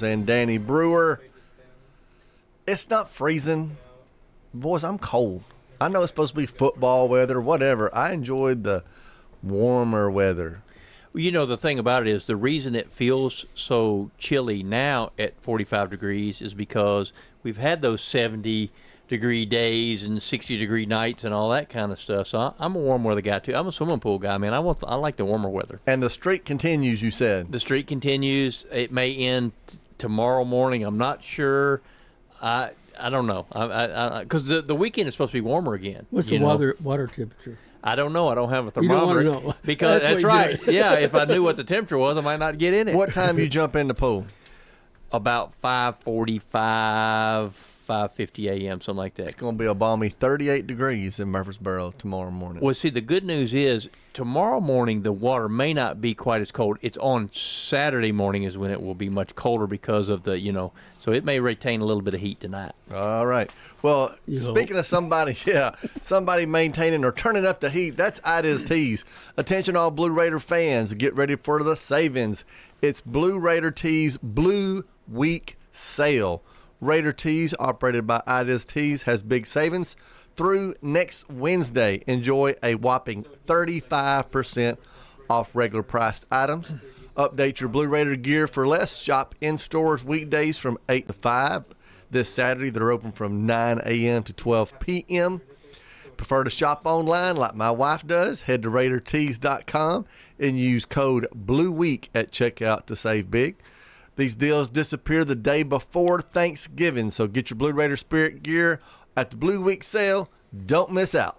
and Danny Brewer. It's not freezing. Boys, I'm cold. I know it's supposed to be football weather, whatever. I enjoyed the warmer weather. Well, you know, the thing about it is the reason it feels so chilly now at 45 degrees is because we've had those 70-degree days and 60-degree nights and all that kind of stuff. So I'm a warm weather guy, too. I'm a swimming pool guy, man. I like the warmer weather. And the streak continues, you said. The streak continues. It may end tomorrow morning. I'm not sure. I don't know. Because the weekend is supposed to be warmer again. What's the water temperature? I don't know. I don't have a thermometer. You don't want to know. Because that's right. Yeah, if I knew what the temperature was, I might not get in it. What time you jump in the pool? About 5:45, 5:50 a.m., something like that. It's going to be a balmy 38 degrees in Murfreesboro tomorrow morning. Well, see, the good news is tomorrow morning the water may not be quite as cold. It's on Saturday morning is when it will be much colder because of the, so it may retain a little bit of heat tonight. All right. Well, speaking of somebody maintaining or turning up the heat, that's Ida's Tees. Attention all Blue Raider fans, get ready for the savings. It's Blue Raider Tees Blue Week Sale. Raider Tees, operated by Ida's Tees, has big savings through next Wednesday. Enjoy a whopping 35% off regular priced items. Update your Blue Raider gear for less. Shop in stores weekdays from 8 to 5. This Saturday, they're open from 9 a.m. to 12 p.m. Prefer to shop online like my wife does? Head to RaiderTees.com and use code BLUEWEEK at checkout to save big. These deals disappear the day before Thanksgiving, so get your Blue Raider Spirit gear at the Blue Week sale. Don't miss out.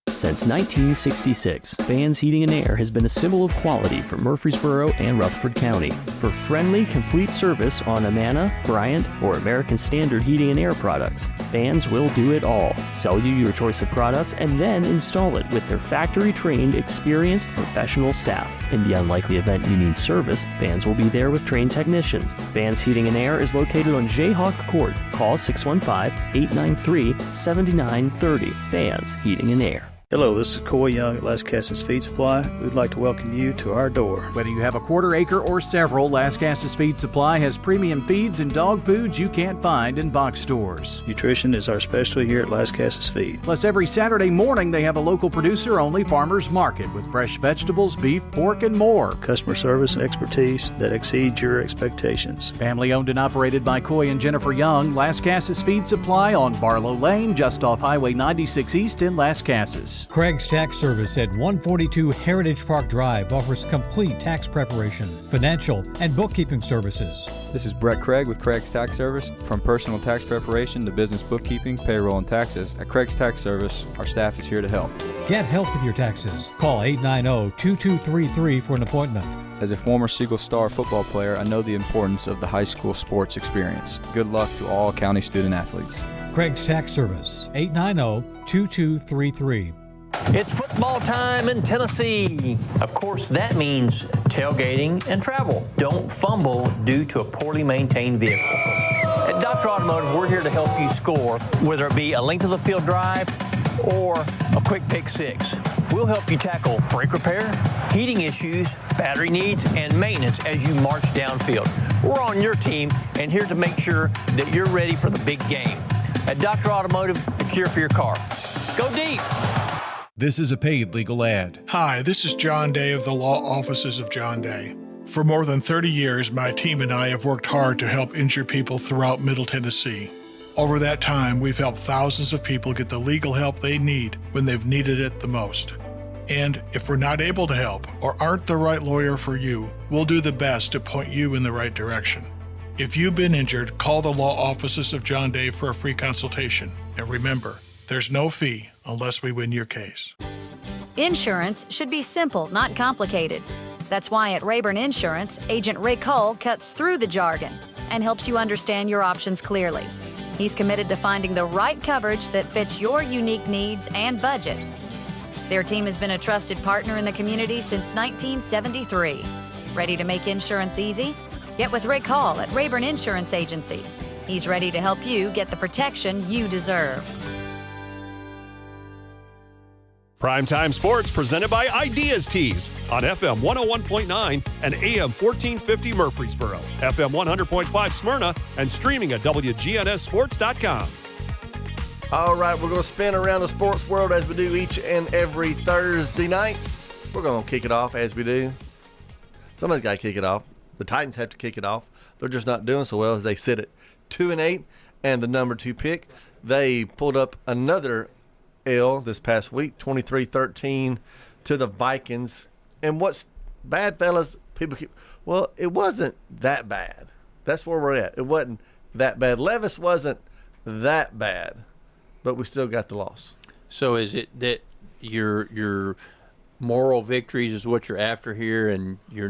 Since 1966, Vans Heating and Air has been a symbol of quality for Murfreesboro and Rutherford County. For friendly, complete service on Amana, Bryant, or American Standard Heating and Air products, Vans will do it all. Sell you your choice of products and then install it with their factory-trained, experienced, professional staff. In the unlikely event you need service, Vans will be there with trained technicians. Vans Heating and Air is located on Jayhawk Court. Call 615-893-7930. Vans Heating and Air. Hello, this is Coy Young at Lascassas Feed Supply. We'd like to welcome you to our door. Whether you have a quarter acre or several, Lascassas Feed Supply has premium feeds and dog foods you can't find in box stores. Nutrition is our specialty here at Lascassas Feed. Plus, every Saturday morning they have a local producer-only farmers market with fresh vegetables, beef, pork, and more. Customer service and expertise that exceeds your expectations. Family owned and operated by Coy and Jennifer Young, Lascassas Feed Supply on Barlow Lane, just off Highway 96 East in Lascassas. Craig's Tax Service at 142 Heritage Park Drive offers complete tax preparation, financial, and bookkeeping services. This is Brett Craig with Craig's Tax Service. From personal tax preparation to business bookkeeping, payroll, and taxes, at Craig's Tax Service, our staff is here to help. Get help with your taxes. Call 890-2233 for an appointment. As a former Siegel Star football player, I know the importance of the high school sports experience. Good luck to all county student athletes. Craig's Tax Service, 890-2233. It's football time in Tennessee. Of course, that means tailgating and travel. Don't fumble due to a poorly maintained vehicle. At Dr. Automotive, we're here to help you score, whether it be a length of the field drive or a quick pick six. We'll help you tackle brake repair, heating issues, battery needs, and maintenance as you march downfield. We're on your team and here to make sure that you're ready for the big game. At Dr. Automotive, the cure for your car. Go deep. This is a paid legal ad. Hi, this is John Day of the Law Offices of John Day. For more than 30 years, my team and I have worked hard to help injured people throughout Middle Tennessee. Over that time, we've helped thousands of people get the legal help they need when they've needed it the most. And if we're not able to help or aren't the right lawyer for you, we'll do the best to point you in the right direction. If you've been injured, call the Law Offices of John Day for a free consultation. And remember, there's no fee unless we win your case. Insurance should be simple, not complicated. That's why at Rayburn Insurance, Agent Ray Cole cuts through the jargon and helps you understand your options clearly. He's committed to finding the right coverage that fits your unique needs and budget. Their team has been a trusted partner in the community since 1973. Ready to make insurance easy? Get with Ray Cole at Rayburn Insurance Agency. He's ready to help you get the protection you deserve. Primetime Sports presented by Ideas Tees on FM 101.9 and AM 1450 Murfreesboro, FM 100.5 Smyrna, and streaming at wgnssports.com. All right, we're going to spin around the sports world as we do each and every Thursday night. We're going to kick it off as we do. Somebody's got to kick it off. The Titans have to kick it off. They're just not doing so well as they sit at 2-8 and the number 2 pick. They pulled up another L this past week, 23-13 to the Vikings. And what's bad, fellas, well, it wasn't that bad. That's where we're at. It wasn't that bad. Levis wasn't that bad, but we still got the loss. So is it that your moral victories is what you're after here, and you're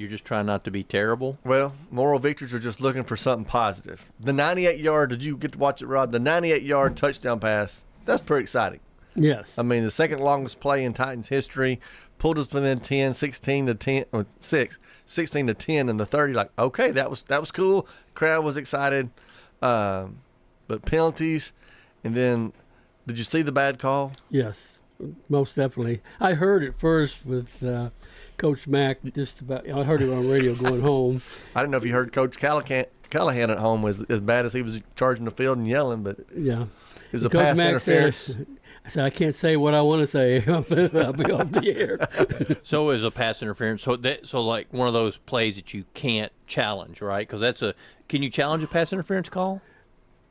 just trying not to be terrible? Well, moral victories are just looking for something positive. The 98-yard, did you get to watch it, Rod? The 98-yard touchdown pass, that's pretty exciting. Yes. I mean, the second longest play in Titans history, pulled us within 10, 16-10, or 16-10 in the 30. Like, okay, that was cool. Crowd was excited. But penalties, and then did you see the bad call? Yes, most definitely. I heard it first with Coach Mack. I heard it on radio going home. I didn't know if you heard Coach Callahan at home was as bad as he was charging the field and yelling, but yeah, it was a pass Mack interference. I said, I can't say what I want to say. I'll be off the air. So it was a pass interference. So like one of those plays that you can't challenge, right? Because can you challenge a pass interference call?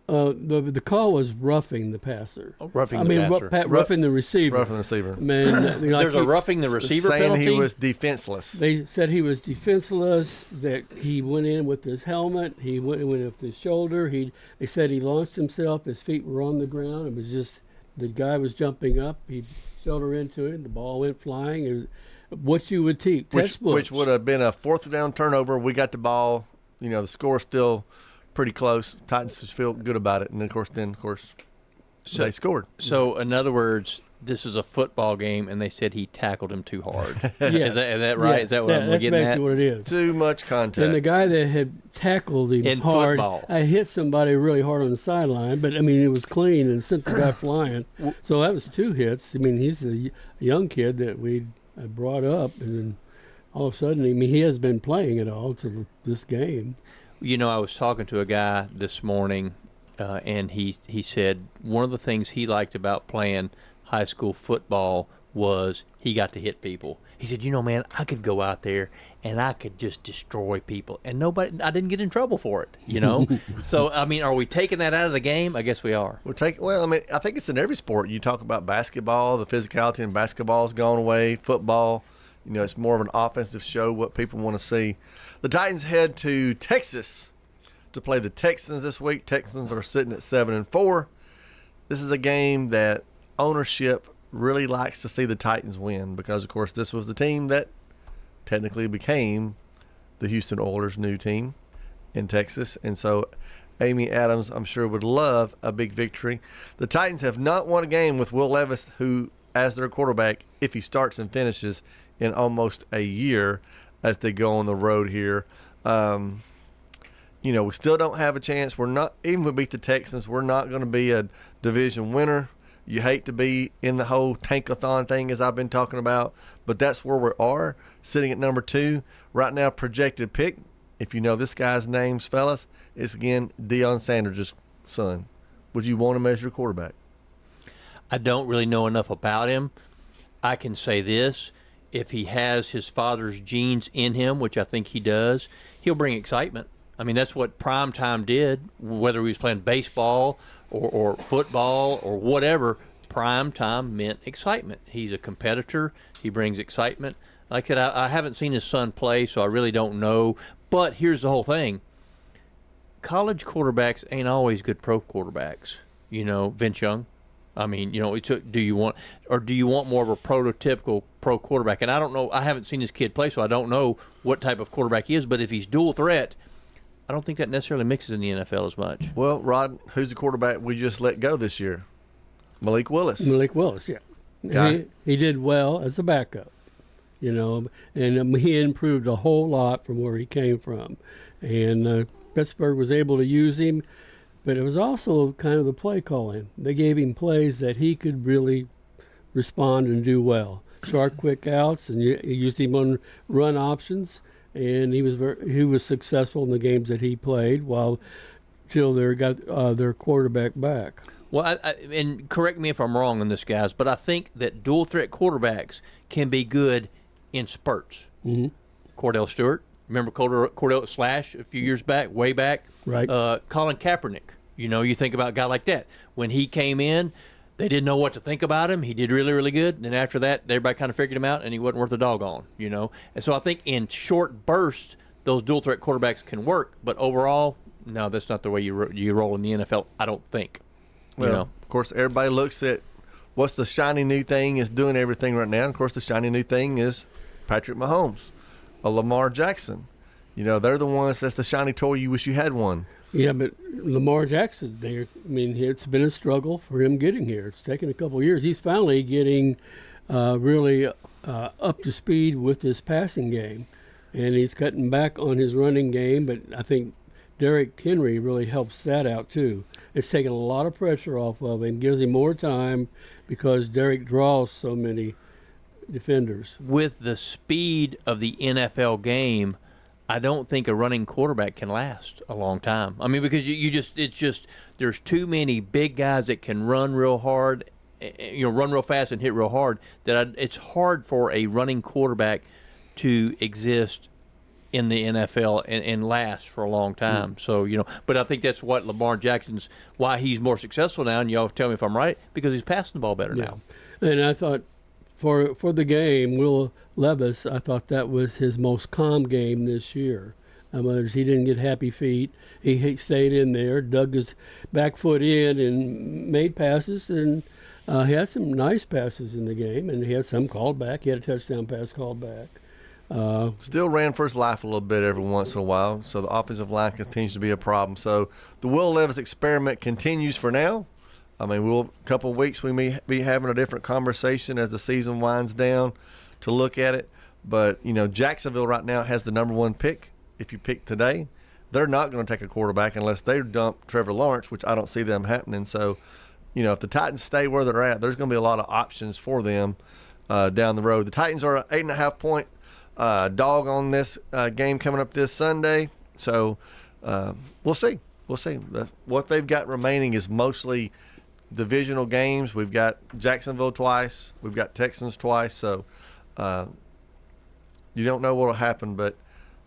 The call was roughing the passer. Oh, roughing the passer. Roughing the receiver. Roughing the receiver. Man, there's a roughing the receiver saying penalty? He was defenseless. They said he was defenseless, that he went in with his helmet. He went with his shoulder. They said he launched himself. His feet were on the ground. It was just the guy was jumping up. He shoulder into it. The ball went flying. It was what you would teach. Which would have been a fourth down turnover. We got the ball. The score's still pretty close. Titans feel good about it, and of course, they scored. So, in other words, this is a football game, and they said he tackled him too hard. Yes. Is that right? Yes, is that what I'm that's getting at? basically what it is. Too much contact. And the guy that had tackled him in hard, football. I hit somebody really hard on the sideline, but I mean it was clean and sent the guy flying. So that was 2 hits. I mean he's a young kid that we brought up, and then all of a sudden, I mean he has been playing it all to this game. I was talking to a guy this morning, and he said one of the things he liked about playing high school football was he got to hit people. He said, man, I could go out there and I could just destroy people, and I didn't get in trouble for it, So, I mean, are we taking that out of the game? I guess we are. I think it's in every sport. You talk about basketball, the physicality in basketball's gone away. Football, it's more of an offensive show, what people want to see. The Titans head to Texas to play the Texans this week. Texans are sitting at 7-4. This is a game that ownership really likes to see the Titans win because, of course, this was the team that technically became the Houston Oilers' new team in Texas. And so Amy Adams, I'm sure, would love a big victory. The Titans have not won a game with Will Levis, who, as their quarterback, if he starts and finishes, in almost a year as they go on the road here. We still don't have a chance. We're not, even if we beat the Texans, we're not going to be a division winner. You hate to be in the whole tankathon thing, as I've been talking about, but that's where we are, sitting at number 2. Right now, projected pick, if you know this guy's names, fellas, it's again Deion Sanders' son. Would you want him as your quarterback? I don't really know enough about him. I can say this. If he has his father's genes in him, which I think he does, he'll bring excitement. I mean, that's what Primetime did, whether he was playing baseball or football or whatever. Primetime meant excitement. He's a competitor. He brings excitement. Like I said, I haven't seen his son play, so I really don't know. But here's the whole thing. College quarterbacks ain't always good pro quarterbacks. Vince Young. I mean, do you want more of a prototypical pro quarterback? And I don't know. I haven't seen this kid play, so I don't know what type of quarterback he is. But if he's dual threat, I don't think that necessarily mixes in the NFL as much. Well, Rod, who's the quarterback we just let go this year? Malik Willis. Yeah. He did well as a backup, and he improved a whole lot from where he came from. And Pittsburgh was able to use him. But it was also kind of the play calling. They gave him plays that he could really respond and do well. Short, quick outs, and you used him on run options, and he was successful in the games that he played till they got their quarterback back. Well, and correct me if I'm wrong on this, guys, but I think that dual threat quarterbacks can be good in spurts. Mm-hmm. Cordell Stewart, remember Cordell Slash a few years back, way back? Right. Colin Kaepernick, you think about a guy like that. When he came in, they didn't know what to think about him. He did really, really good. And then after that, everybody kind of figured him out, and he wasn't worth a doggone, And so I think in short bursts, those dual threat quarterbacks can work. But overall, no, that's not the way you roll in the NFL, I don't think. Well, of course, everybody looks at what's the shiny new thing is doing everything right now. And of course, the shiny new thing is Patrick Mahomes, or Lamar Jackson. They're the ones that's the shiny toy you wish you had one. Yeah, but Lamar Jackson, it's been a struggle for him getting here. It's taken a couple of years. He's finally getting really up to speed with his passing game, and he's cutting back on his running game, but I think Derrick Henry really helps that out too. It's taken a lot of pressure off of him, gives him more time because Derrick draws so many defenders. With the speed of the NFL game, I don't think a running quarterback can last a long time. Because there's too many big guys that can run real hard, run real fast and hit real hard, that it's hard for a running quarterback to exist in the NFL and last for a long time. So, but I think that's what Lamar Jackson's, why he's more successful now, and y'all tell me if I'm right, because he's passing the ball better now. And I thought for the game, Will Levis, I thought that was his most calm game this year. He didn't get happy feet. He stayed in there, dug his back foot in, and made passes, and he had some nice passes in the game, and he had some called back. He had a touchdown pass called back. Still ran for his life a little bit every once in a while, so the offensive line continues to be a problem. So the Will Levis experiment continues for now. A couple of weeks we may be having a different conversation as the season winds down to look at it. But, Jacksonville right now has the number one pick. If you pick today, they're not going to take a quarterback unless they dump Trevor Lawrence, which I don't see them happening. So, if the Titans stay where they're at, there's going to be a lot of options for them down the road. The Titans are an 8.5-point dog on this game coming up this Sunday. So we'll see. What they've got remaining is mostly divisional games. We've got Jacksonville twice. We've got Texans twice. So you don't know what will happen, but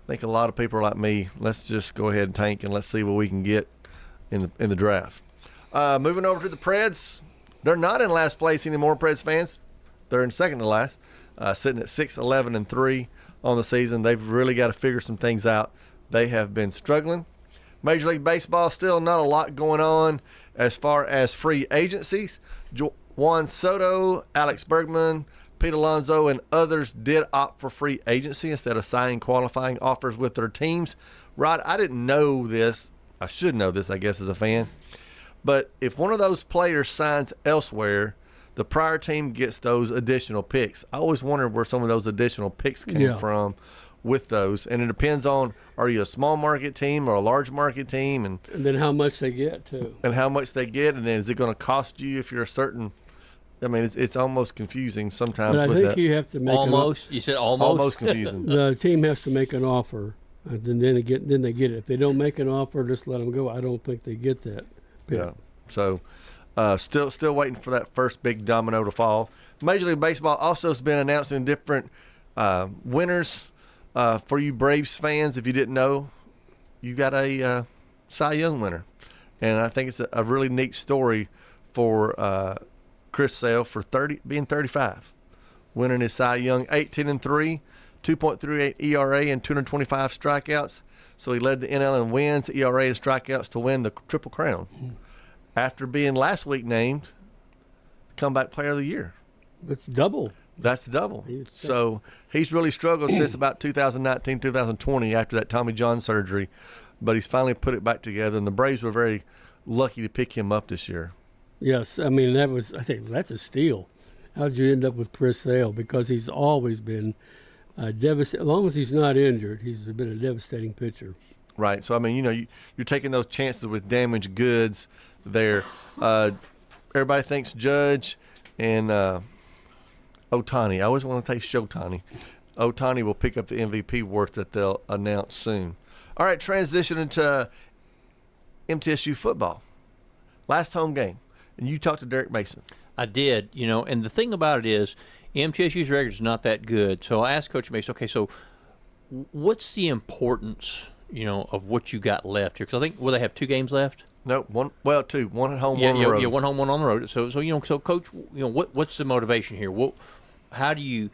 I think a lot of people are like me. Let's just go ahead and tank, and let's see what we can get in the draft. Moving over to the Preds. They're not in last place anymore, Preds fans. They're in second to last, sitting at 6-11-3 on the season. They've really got to figure some things out. They have been struggling. Major League Baseball, still not a lot going on as far as free agencies. Juan Soto, Alex Bergman, Pete Alonso, and others did opt for free agency instead of signing qualifying offers with their teams. Rod, I didn't know this. I should know this, I guess, as a fan. But if one of those players signs elsewhere, the prior team gets those additional picks. I always wondered where some of those additional picks came from with those. And it depends on, are you a small market team or a large market team? And then how much they get, too. And how much they get. And then is it going to cost you if you're a certain – it's almost confusing sometimes. But I think you have to make almost. You said almost. Almost confusing. The team has to make an offer, and then they get it. If they don't make an offer, just let them go. I don't think they get that pick. Yeah. So still waiting for that first big domino to fall. Major League Baseball also has been announcing different winners for you Braves fans. If you didn't know, you got a Cy Young winner, and I think it's a really neat story for Chris Sale for being 35, winning his Cy Young, 18-3, 2.38 ERA and 225 strikeouts. So he led the NL in wins, ERA, and strikeouts to win the Triple Crown. After being last week named Comeback Player of the Year. That's double. So he's really struggled since about 2019, 2020 after that Tommy John surgery. But he's finally put it back together, and the Braves were very lucky to pick him up this year. Yes, I think that's a steal. How'd you end up with Chris Sale? Because he's always been devastating. As long as he's not injured, he's been a devastating pitcher. Right. So, you're taking those chances with damaged goods there. Everybody thinks Judge and Ohtani. I always want to say Showtani. Ohtani will pick up the MVP awards that they'll announce soon. All right, transition into MTSU football. Last home game. And you talked to Derek Mason. I did, and the thing about it is MTSU's record is not that good. So I asked Coach Mason, okay, so what's the importance, of what you got left here? Because I think, will they have 2 games left? No, two. One at home, one on the road. Yeah, one home, one on the road. So Coach, what's the motivation here? How do you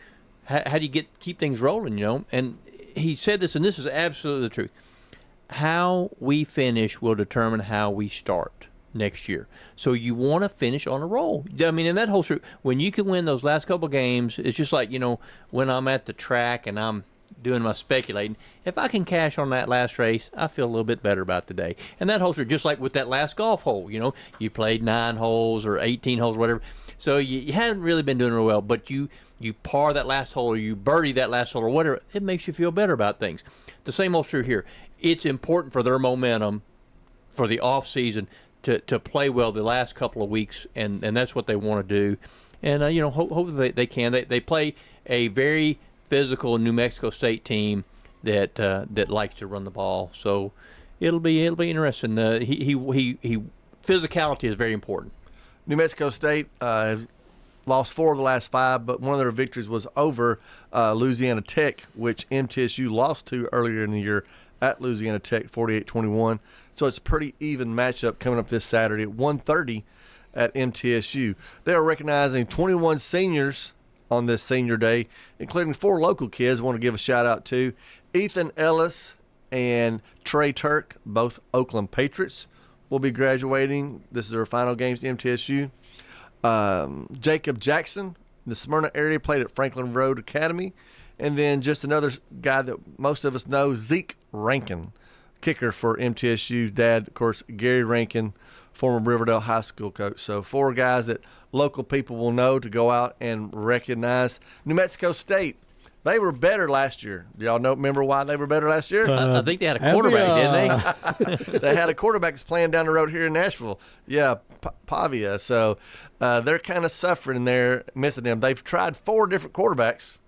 keep things rolling? And he said this, and this is absolutely the truth. How we finish will determine how we start next year. So you want to finish on a roll. I mean, and that holds true. When you can win those last couple games, it's just like, when I'm at the track and I'm doing my speculating, if I can cash on that last race, I feel a little bit better about the day. And that holds true just like with that last golf hole. You played 9 holes or 18 holes, whatever. So you haven't really been doing real well, but you par that last hole or you birdie that last hole or whatever, it makes you feel better about things. The same holds true here. It's important for their momentum for the off season to play well the last couple of weeks, and that's what they want to do. And hopefully they can. They play a very physical New Mexico State team that likes to run the ball. So it'll be interesting. He physicality is very important. New Mexico State lost 4 of the last 5, but one of their victories was over Louisiana Tech, which MTSU lost to earlier in the year at Louisiana Tech, 48-21. So it's a pretty even matchup coming up this Saturday at 1:30 at MTSU. They are recognizing 21 seniors on this senior day, including 4 local kids. I want to give a shout-out to Ethan Ellis and Trey Turk, both Oakland Patriots, will be graduating. This is their final games at MTSU. Jacob Jackson, in the Smyrna area, played at Franklin Road Academy. And then just another guy that most of us know, Zeke Rankin, kicker for MTSU's dad, of course, Gary Rankin, former Riverdale High School coach. So 4 guys that local people will know to go out and recognize. New Mexico State, they were better last year. Do y'all remember why they were better last year? I think they had a quarterback, didn't they? They had a quarterback that's playing down the road here in Nashville. Yeah, Pavia. So they're kind of suffering there, missing him. They've tried 4 different quarterbacks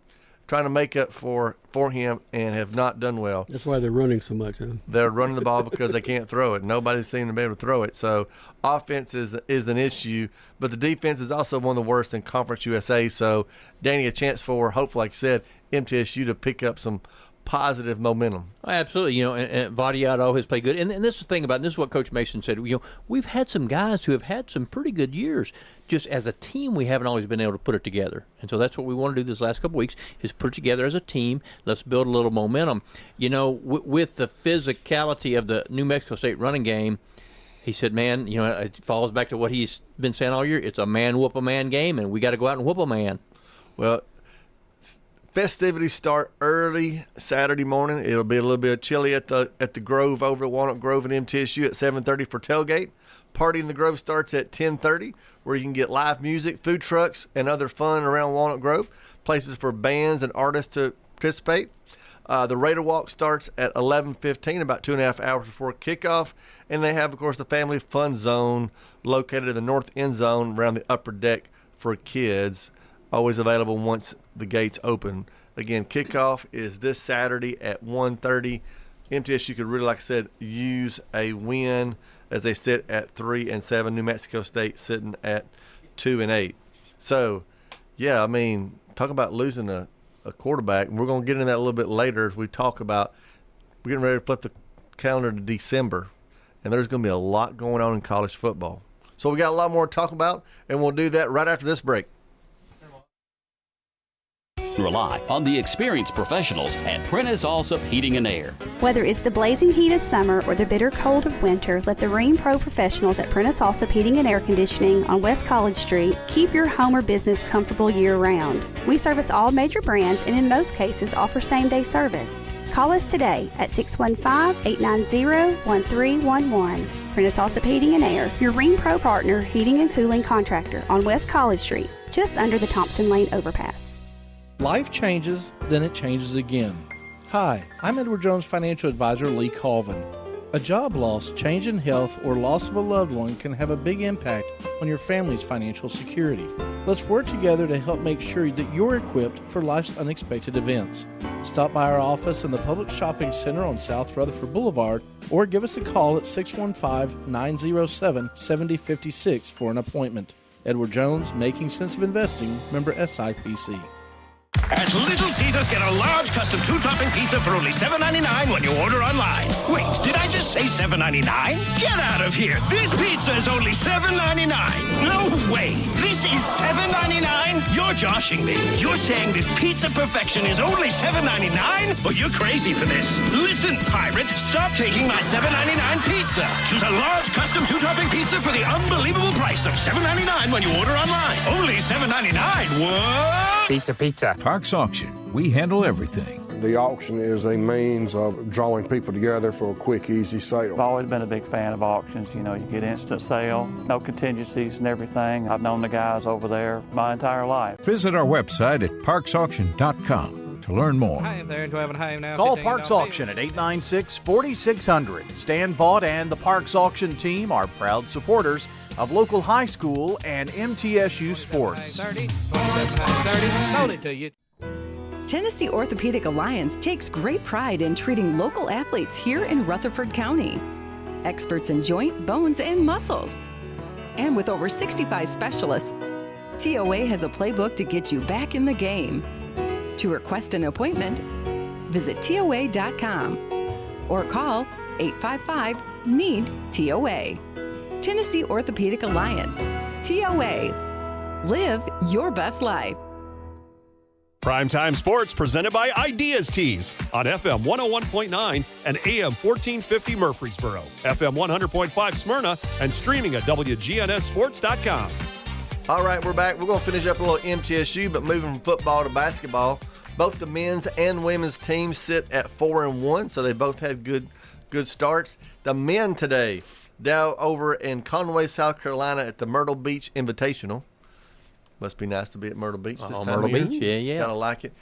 trying to make up for him and have not done well. That's why they're running so much, huh? They're running the ball because they can't throw it. Nobody's seen them be able to throw it. So offense is an issue, but the defense is also one of the worst in Conference USA. So, Danny, a chance for, hopefully, like I said, MTSU to pick up some positive momentum. Absolutely. And Vadiato has played good. And this is the thing about it, this is what Coach Mason said. We've had some guys who have had some pretty good years. Just as a team, we haven't always been able to put it together. And so that's what we want to do this last couple of weeks is put it together as a team. Let's build a little momentum. With the physicality of the New Mexico State running game, he said, man, it falls back to what he's been saying all year. It's a man whoop a man game, and we got to go out and whoop a man. Well, festivities start early Saturday morning. It'll be a little bit chilly at the Grove over at Walnut Grove and MTSU at 7:30 for tailgate. Party in the Grove starts at 10:30, where you can get live music, food trucks, and other fun around Walnut Grove. Places for bands and artists to participate. The Raider Walk starts at 11:15, about 2.5 hours before kickoff. And they have, of course, the Family Fun Zone located in the north end zone around the upper deck for kids. Always available once the gates open. Again, kickoff is this Saturday at 1:30. MTSU could really, like I said, use a win as they sit at 3-7. New Mexico State sitting at 2-8. So, yeah, I mean, talk about losing a quarterback. And we're going to get into that a little bit later as we talk about we're getting ready to flip the calendar to December. And there's going to be a lot going on in college football. So we got a lot more to talk about, and we'll do that right after this break. Rely on the experienced professionals at Prentice Allsup Heating and Air. Whether it's the blazing heat of summer or the bitter cold of winter, let the Rheem Pro professionals at Prentice Allsup Heating and Air Conditioning on West College Street keep your home or business comfortable year-round. We service all major brands and in most cases offer same-day service. Call us today at 615-890-1311. Prentice Allsup Heating and Air, your Rheem Pro partner heating and cooling contractor on West College Street, just under the Thompson Lane overpass. Life changes, then it changes again. Hi, I'm Edward Jones Financial Advisor Lee Colvin. A job loss, change in health, or loss of a loved one can have a big impact on your family's financial security. Let's work together to help make sure that you're equipped for life's unexpected events. Stop by our office in the Public Shopping Center on South Rutherford Boulevard or give us a call at 615-907-7056 for an appointment. Edward Jones, Making Sense of Investing, member SIPC. At Little Caesars, get a large custom 2-topping pizza for only $7.99 when you order online. Wait, did I just say $7.99? Get out of here. This pizza is only $7.99. No way. This is $7.99? You're joshing me. You're saying this pizza perfection is only $7.99? Well, you're crazy for this. Listen, pirate, stop taking my $7.99 pizza. Choose a large custom 2-topping pizza for the unbelievable price of $7.99 when you order online. Only $7.99. What? Pizza. Parks Auction. We handle everything. The auction is a means of drawing people together for a quick, easy sale. I've always been a big fan of auctions. You know, you get instant sale, no contingencies and everything. I've known the guys over there my entire life. Visit our website at parksauction.com to learn more. Hi there, 12 and home now. Call Parks Auction at 896-4600. Stan Vaught and the Parks Auction team are proud supporters of local high school and MTSU sports. 30, sold it to you. Tennessee Orthopedic Alliance takes great pride in treating local athletes here in Rutherford County. Experts in joint, bones, and muscles. And with over 65 specialists, TOA has a playbook to get you back in the game. To request an appointment, visit TOA.com or call 855-NEED-TOA. Tennessee Orthopedic Alliance. TOA. Live your best life. Primetime Sports presented by Ideas Tees on FM 101.9 and AM 1450 Murfreesboro, FM 100.5 Smyrna, and streaming at wgnssports.com. All right, we're back. We're going to finish up a little MTSU, but moving from football to basketball. Both the men's and women's teams sit at 4-1, so they both had good starts. The men today, down over in Conway, South Carolina at the Myrtle Beach Invitational. Must be nice to be at Myrtle Beach this time Myrtle of year. Beach, yeah. Gotta like it.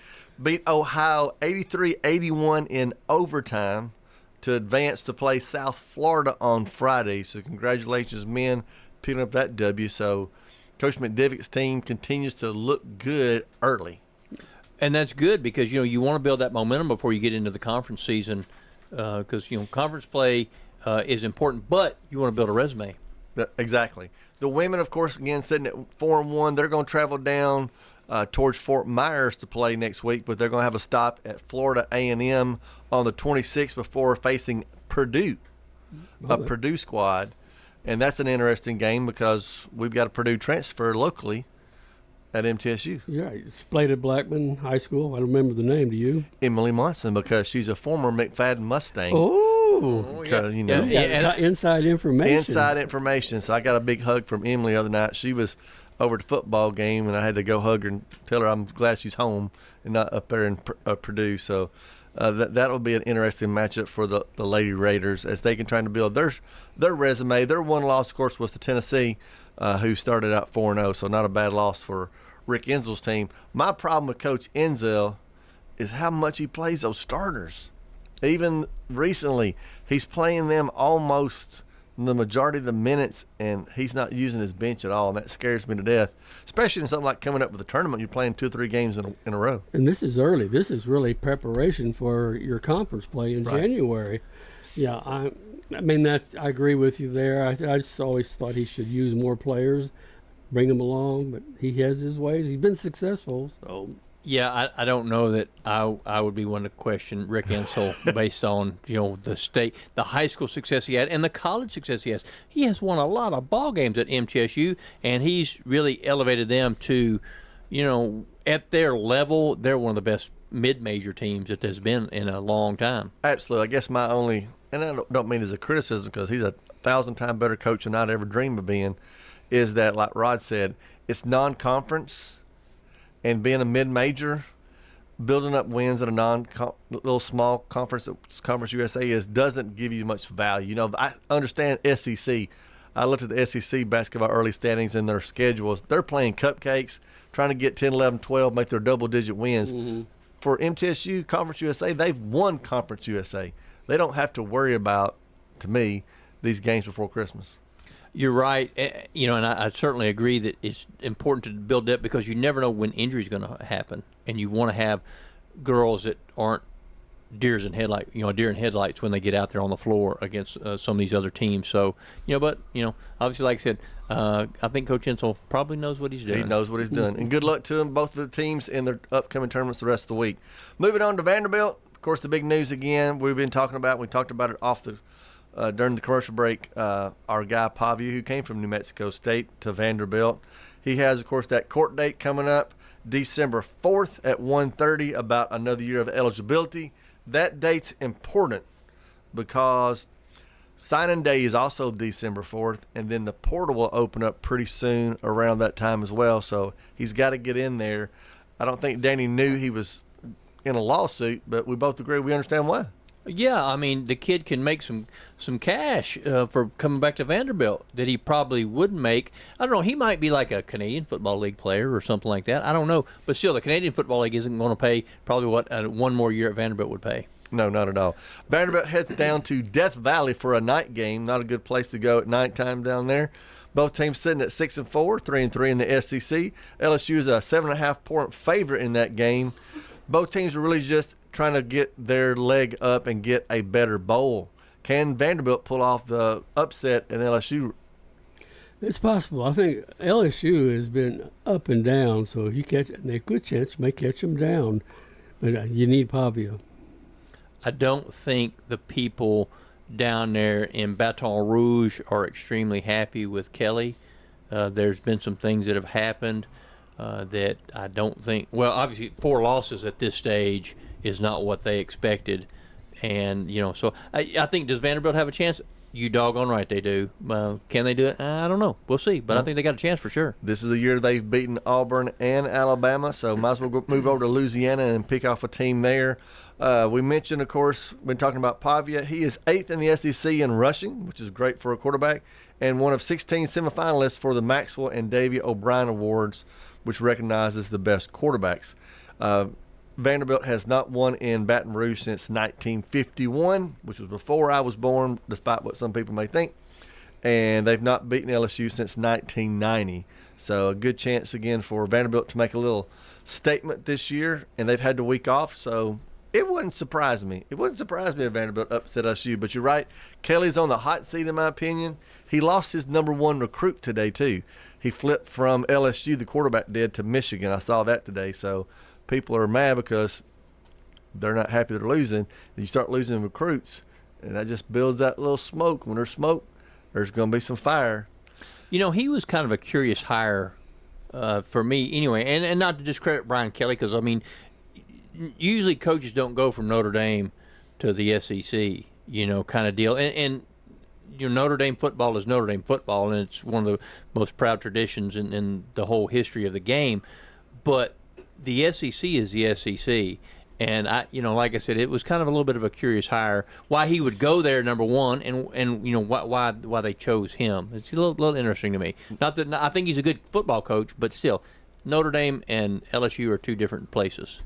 Beat Ohio 83-81 in overtime to advance to play South Florida on Friday. So congratulations, men, picking up that W. So Coach McDivick's team continues to look good early. And that's good because, you want to build that momentum before you get into the conference season because, conference play is important, but you want to build a resume. Exactly. The women, of course, again, sitting at 4-1. They're going to travel down towards Fort Myers to play next week, but they're going to have a stop at Florida A&M on the 26th before facing Purdue, a Purdue squad. And that's an interesting game because we've got a Purdue transfer locally at MTSU. Yeah, played at Blackman High School. I don't remember the name. Do you? Emily Monson, because she's a former McFadden Mustang. Because, inside information. Inside information. So I got a big hug from Emily the other night. She was over at the football game, and I had to go hug her and tell her I'm glad she's home and not up there in Purdue. So that'll be an interesting matchup for the Lady Raiders as they can try to build their resume. Their one loss, of course, was to Tennessee, who started out 4-0, so not a bad loss for Rick Enzel's team. My problem with Coach Enzel is how much he plays those starters. Even recently, he's playing them almost the majority of the minutes, and he's not using his bench at all, and that scares me to death, especially in something like coming up with a tournament. You're playing 2 or 3 games in a row. And this is early. This is really preparation for your conference play in January. Yeah, I mean, I agree with you there. I just always thought he should use more players, bring them along, but he has his ways. He's been successful, so... Yeah, I don't know that I would be one to question Rick Ensel based on the high school success he had and the college success he has. He has won a lot of ball games at MTSU, and he's really elevated them to, at their level, they're one of the best mid-major teams that there's been in a long time. Absolutely. I guess my only, and I don't mean as a criticism because he's 1,000 times better coach than I'd ever dream of being, is that, like Rod said, it's non-conference. And being a mid-major, building up wins at a little small conference, Conference USA doesn't give you much value. I understand SEC. I looked at the SEC basketball early standings and their schedules. They're playing cupcakes, trying to get 10, 11, 12, make their double-digit wins. Mm-hmm. For MTSU, Conference USA, they've won Conference USA. They don't have to worry about to me, these games before Christmas. You're right, and I certainly agree that it's important to build depth because you never know when injury is going to happen, and you want to have girls that aren't deer in headlights when they get out there on the floor against some of these other teams. So, obviously, like I said, I think Coach Insel probably knows what he's doing. He knows what he's doing, and good luck to them, both of the teams, in their upcoming tournaments the rest of the week. Moving on to Vanderbilt, of course, the big news again we talked about it off the during the commercial break, our guy Pavia, who came from New Mexico State to Vanderbilt. He has, of course, that court date coming up December 4th at 1:30, about another year of eligibility. That date's important because signing day is also December 4th, and then the portal will open up pretty soon around that time as well. So he's got to get in there. I don't think Danny knew he was in a lawsuit, but we both agree we understand why. Yeah, I mean, the kid can make some cash for coming back to Vanderbilt that he probably wouldn't make. I don't know. He might be like a Canadian Football League player or something like that. I don't know. But still, the Canadian Football League isn't going to pay probably what one more year at Vanderbilt would pay. No, not at all. Vanderbilt heads down to Death Valley for a night game. Not a good place to go at nighttime down there. Both teams sitting at 6-4, 3-3 in the SEC. LSU is a 7.5-point favorite in that game. Both teams are really just trying to get their leg up and get a better bowl. Can Vanderbilt pull off the upset in LSU? It's possible. I think LSU has been up and down, so if you catch it, they good chance you may catch them down. But you need Pavia. I don't think the people down there in Baton Rouge are extremely happy with Kelly. There's been some things that have happened that I don't think. Well, obviously, 4 losses at this stage is not what they expected, and so I think, does Vanderbilt have a chance? You doggone right they do. Can they do it? I don't know. We'll see, but I think they got a chance for sure. This is the year they've beaten Auburn and Alabama, so might as well move over to Louisiana and pick off a team there. We mentioned, of course, been talking about Pavia. He is 8th in the SEC in rushing, which is great for a quarterback, and one of 16 semifinalists for the Maxwell and Davy O'Brien Awards, which recognizes the best quarterbacks. Vanderbilt has not won in Baton Rouge since 1951, which was before I was born, despite what some people may think. And they've not beaten LSU since 1990. So a good chance again for Vanderbilt to make a little statement this year. And they've had the week off, so it wouldn't surprise me. It wouldn't surprise me if Vanderbilt upset LSU. But you're right, Kelly's on the hot seat in my opinion. He lost his number 1 recruit today too. He flipped from LSU, the quarterback did, to Michigan. I saw that today. So people are mad because they're not happy they're losing. You start losing recruits, and that just builds that little smoke. When there's smoke, there's going to be some fire. He was kind of a curious hire for me anyway, and not to discredit Brian Kelly, because, I mean, usually coaches don't go from Notre Dame to the SEC, kind of deal. And Notre Dame football is Notre Dame football, and it's one of the most proud traditions in the whole history of the game. But the SEC is the SEC, and like I said, it was kind of a little bit of a curious hire. Why he would go there, number one, and why they chose him. It's a little interesting to me. Not that I think he's a good football coach, but still, Notre Dame and LSU are 2 different places.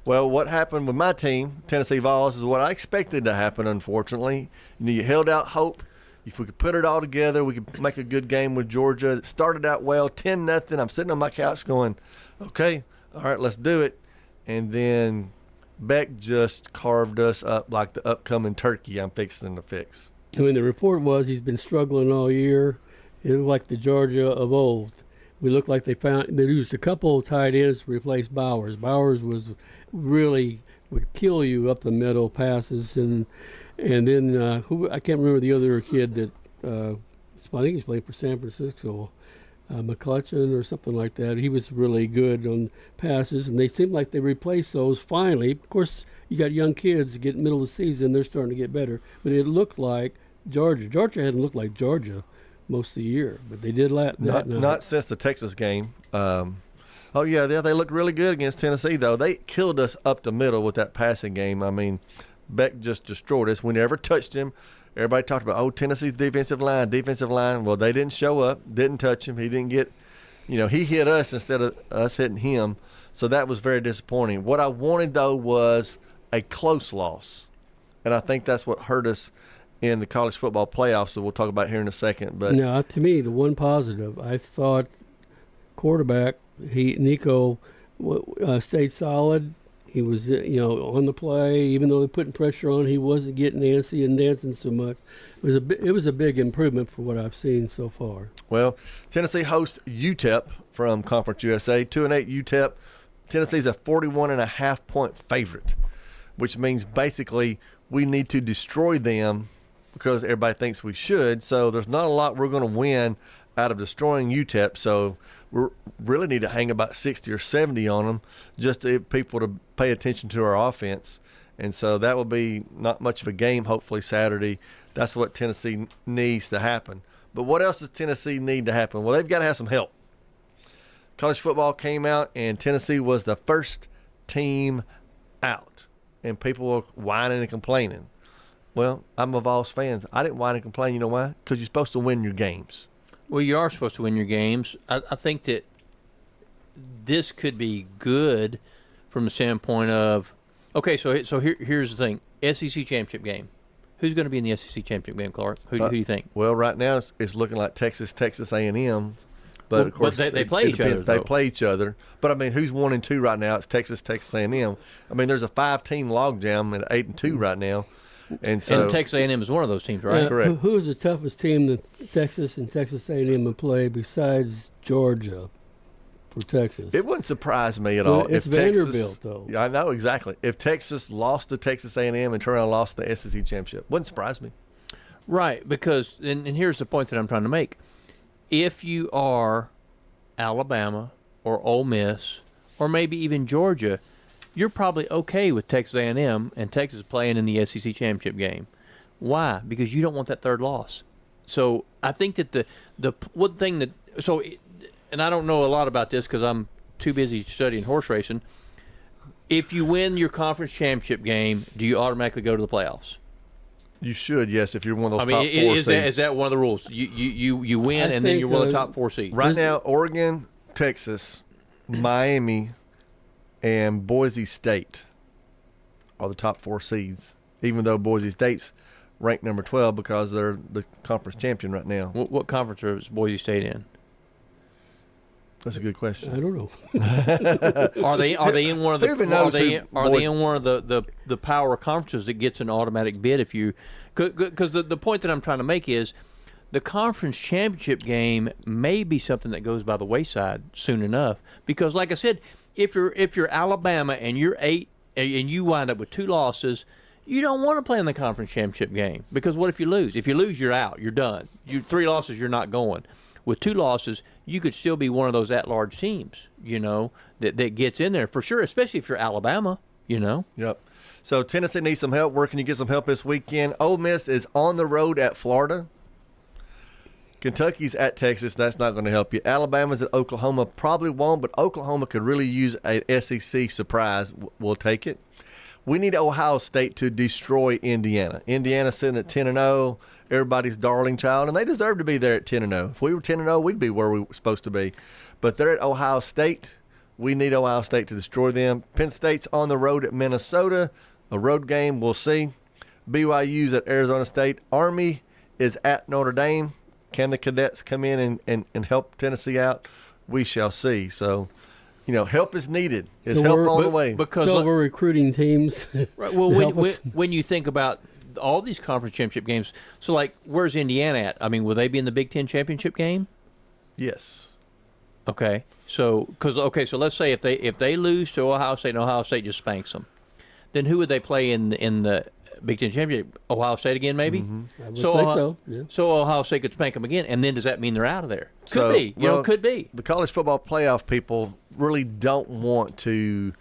Well, what happened with my team, Tennessee Vols, is what I expected to happen. Unfortunately, you held out hope. If we could put it all together, we could make a good game with Georgia. It started out well, 10-0. I'm sitting on my couch going, okay, all right, let's do it. And then Beck just carved us up like the upcoming turkey I'm fixing to fix. I mean, the report was he's been struggling all year. It looked like the Georgia of old. We looked like they used a couple of tight ends to replace Bowers. Bowers was really would kill you up the middle passes, and then I can't remember the other kid that I think he's playing for San Francisco. McCutcheon or something like that. He was really good on passes, and they seemed like they replaced those finally. Of course, you got young kids get middle of the season, they're starting to get better. But it looked like Georgia. Georgia hadn't looked like Georgia most of the year, but they did that night. Not since the Texas game. They looked really good against Tennessee, though. They killed us up the middle with that passing game. I mean, Beck just destroyed us. We never touched him. Everybody talked about, Tennessee's defensive line. Well, they didn't show up, didn't touch him. He didn't get, he hit us instead of us hitting him. So that was very disappointing. What I wanted, though, was a close loss. And I think that's what hurt us in the college football playoffs that we'll talk about here in a second. But now, to me, the one positive, I thought quarterback, Nico stayed solid. He was, on the play. Even though they're putting pressure on, he wasn't getting antsy and dancing so much. It was a big improvement for what I've seen so far. Well, Tennessee hosts UTEP from Conference USA. 2-8 UTEP. Tennessee's a 41.5-point favorite, which means basically we need to destroy them because everybody thinks we should. So there's not a lot we're going to win out of destroying UTEP. So we really need to hang about 60 or 70 on them just to get people to pay attention to our offense. And so that will be not much of a game, hopefully, Saturday. That's what Tennessee needs to happen. But what else does Tennessee need to happen? Well, they've got to have some help. College football came out, and Tennessee was the first team out. And people were whining and complaining. Well, I'm a Vols fan. I didn't whine and complain. You know why? Because you're supposed to win your games. Well, you are supposed to win your games. I think that this could be good from the standpoint of, okay, so here's the thing. SEC championship game. Who's going to be in the SEC championship game, Clark? Who do you think? Well, right now it's looking like Texas A&M. But, of course, they play each other. They play each other. But, I mean, who's 1 and 2 right now? It's Texas A&M. I mean, there's a 5-team logjam at 8 and 2 right now. And Texas A&M is one of those teams, right? Correct. Who is the toughest team that Texas and Texas A&M have played besides Georgia for Texas? It wouldn't surprise me at all. It's Vanderbilt, though. Yeah, I know, exactly. If Texas lost to Texas A&M and turned around and lost the SEC championship, wouldn't surprise me. Right, because, and here's the point that I'm trying to make. If you are Alabama or Ole Miss or maybe even Georgia, you're probably okay with Texas A&M and Texas playing in the SEC championship game. Why? Because you don't want that third loss. So I think that the one thing that and I don't know a lot about this because I'm too busy studying horse racing. If you win your conference championship game, do you automatically go to the playoffs? You should, yes, if you're one of those top 4 seeds. Is that one of the rules? You win and then you're one of the top 4 seeds. Right now, Oregon, Texas, Miami, and Boise State are the top 4 seeds, even though Boise State's ranked number 12 because they're the conference champion right now. What conference is Boise State in? That's a good question. I don't know. Are they in one of the in one of the power conferences that gets an automatic bid if you? Because the point that I'm trying to make is the conference championship game may be something that goes by the wayside soon enough. Because like I said, if you're Alabama and you're 8 and you wind up with 2 losses, you don't want to play in the conference championship game because what if you lose? If you lose, you're out. You're done. 3 losses, you're not going. With 2 losses, you could still be one of those at-large teams, that gets in there for sure, especially if you're Alabama, Yep. So Tennessee needs some help. Where can you get some help this weekend? Ole Miss is on the road at Florida. Kentucky's at Texas. That's not going to help you. Alabama's at Oklahoma. Probably won't, but Oklahoma could really use an SEC surprise. We'll take it. We need Ohio State to destroy Indiana. Indiana's sitting at 10-0. Everybody's darling child, and they deserve to be there at 10-0. If we were 10-0, we'd be where we were supposed to be. But they're at Ohio State. We need Ohio State to destroy them. Penn State's on the road at Minnesota. A road game, we'll see. BYU's at Arizona State. Army is at Notre Dame. Can the Cadets come in and help Tennessee out? We shall see. So, help is needed. Is help on the way. We're recruiting teams. Right. Well, when you think about all these conference championship games, so like, where's Indiana at? I mean, will they be in the Big Ten championship game? Yes. Okay. So let's say if they lose to Ohio State and Ohio State just spanks them, then who would they play in the Big Ten championship? Ohio State again, maybe. Mm-hmm. I would think so. Yeah. So Ohio State could spank them again, and then does that mean they're out of there? Could be. Could be. The college football playoff people really don't want to